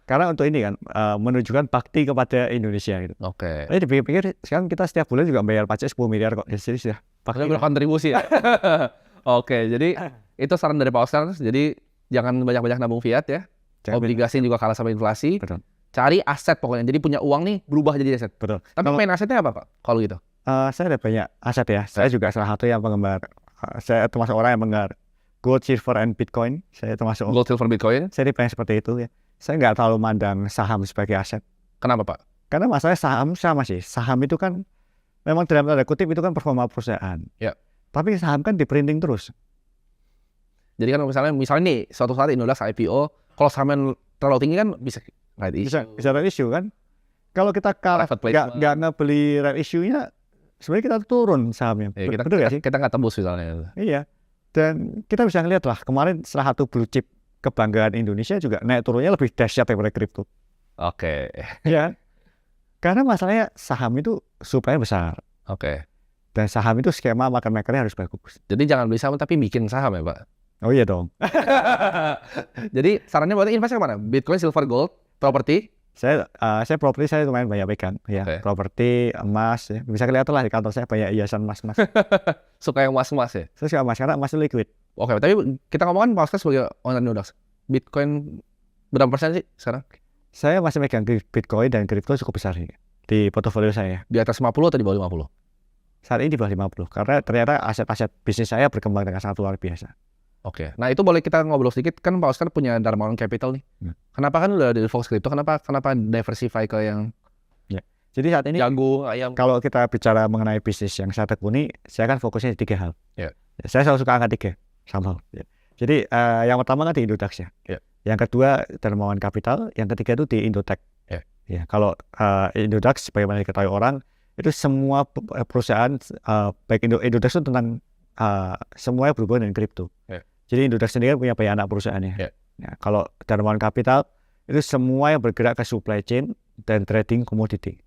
Karena untuk ini kan, menunjukkan bakti kepada Indonesia gitu. Jadi dipikir sekarang kita setiap bulan juga bayar pajak 10 miliar kok. Jadi sudah bakti berkontribusi ya. Jadi itu saran dari Pak Oscar. Jadi jangan banyak-banyak nabung fiat ya. Obligasi juga kalah sama inflasi. Betul. Cari aset pokoknya. Jadi punya uang nih berubah jadi aset. Betul. Tapi main asetnya apa Pak? Kalau gitu? Saya ada banyak aset ya. Saya juga salah satu yang penggemar. Saya termasuk orang yang penggemar gold, silver, and bitcoin. Saya termasuk gold, silver, bitcoin. Saya pengen seperti itu ya. Saya nggak terlalu mandang saham sebagai aset. Kenapa Pak? Karena masalahnya saham sama sih. Saham itu kan memang dalam tanda kutip itu kan performa perusahaan. Tapi saham kan diprinting terus. Jadi kan misalnya nih suatu saat Indodax IPO, kalau sahamnya terlalu tinggi kan bisa right issue kan. Kalau kita nggak ngebeli right issue-nya, sebenarnya kita turun sahamnya. Betul nggak sih? Kita nggak tembus misalnya. Iya. Dan kita bisa ngeliat lah, kemarin salah satu blue chip kebanggaan Indonesia juga naik turunnya lebih dahsyat daripada kripto. Ya, karena masalahnya saham itu supply besar. Dan saham itu skema market maker-nya harus bagus. Jadi jangan beli saham tapi bikin saham ya Pak? Oh iya dong. Jadi sarannya berarti investasi kemana? Bitcoin, silver, gold, properti? Saya properti saya lumayan banyak pegang ya. Properti, emas ya. Bisa kelihatan lah di kantor saya banyak hiasan emas-emas. Suka yang emas-emas ya? Saya suka emas karena emas itu liquid. Tapi kita ngomongin Pak Oscar sebagai owner Indodax. Bitcoin berapa persen sih sekarang? Saya masih megang Bitcoin dan kripto cukup besar sih di portofolio saya. Di atas 50 atau di bawah 50? Saat ini di bawah 50 karena ternyata aset-aset bisnis saya berkembang dengan sangat luar biasa. Nah itu boleh kita ngobrol sedikit, kan Pak Oscar punya Darmawan Capital nih. Kenapa kan udah dari Fox Crypto, kenapa diversify ke yang jadi saat ini jagung, ayam? Kalau kita bicara mengenai bisnis yang saya tekuni, saya kan fokusnya di 3 hal. Saya selalu suka angka 3 sama. Jadi yang pertama kan di Indodax ya. Yang kedua Darmawan Capital, yang ketiga itu di Indotech. Kalau Indodax bagaimana diketahui orang, itu semua perusahaan baik Indodax itu tentang semuanya berhubungan dengan kripto. Jadi Indodax sendiri punya banyak anak perusahaannya. Ya. Nah, kalau Dharma Capital itu semua yang bergerak ke supply chain dan trading komoditi.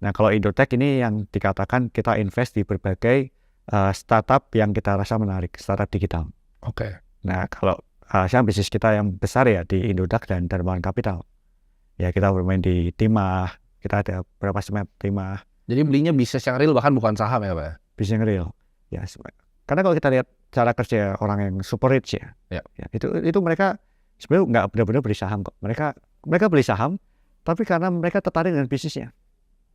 Nah, kalau Indotech ini yang dikatakan kita invest di berbagai startup yang kita rasa menarik, startup digital. Oke. Nah, kalau yang bisnis kita yang besar ya di Indodax dan Dharma Capital. Ya, kita bermain di Timah, kita ada beberapa segmen Timah. Jadi belinya bisnis yang real bahkan bukan saham ya, Pak? Bisnis yang real. Ya, karena kalau kita lihat cara kerja orang yang super rich ya, Ya. Itu mereka sebenarnya nggak benar-benar beli saham kok. Mereka beli saham, tapi karena mereka tertarik dengan bisnisnya.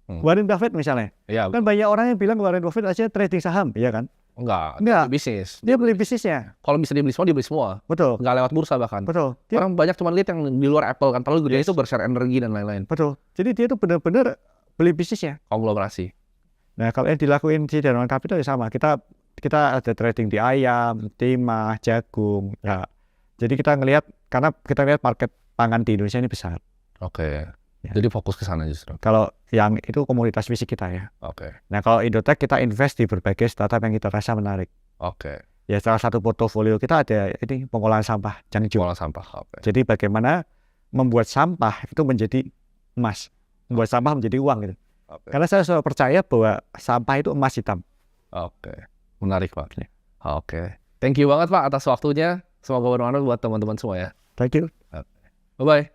Warren Buffett misalnya, Iya. kan banyak orang yang bilang Warren Buffett aja trading saham, iya kan? Enggak. Bisnis. Dia beli bisnisnya. Kalau bisa dibeli semua. Betul. Nggak lewat bursa bahkan. Betul. Orang banyak cuma lihat yang di luar Apple kan, padahal gede itu bershare energi dan lain-lain. Betul. Jadi dia itu benar-benar beli bisnisnya. Konglomerasi. Nah, kalau yang dilakuin di Dharma Capital ya sama. Kita ada trading di ayam, timah, jagung. Ya. Jadi kita ngelihat, karena kita lihat market pangan di Indonesia ini besar. Oke. Ya. Jadi fokus ke sana justru. Kalau yang itu komoditas fisik kita ya. Oke. Nah, kalau Indotech kita invest di berbagai startup yang kita rasa menarik. Oke. Ya, salah satu portofolio kita ada ini pengolahan sampah, Jiangsu. Pengolahan sampah. Oke. Jadi bagaimana membuat sampah itu menjadi emas, membuat sampah menjadi uang gitu. Oke. Karena saya selalu percaya bahwa sampah itu emas hitam. Oke. Menarik, Pak. Ya. Oke. Thank you banget, Pak, atas waktunya. Semoga bermanfaat buat teman-teman semua ya. Thank you. Bye-bye.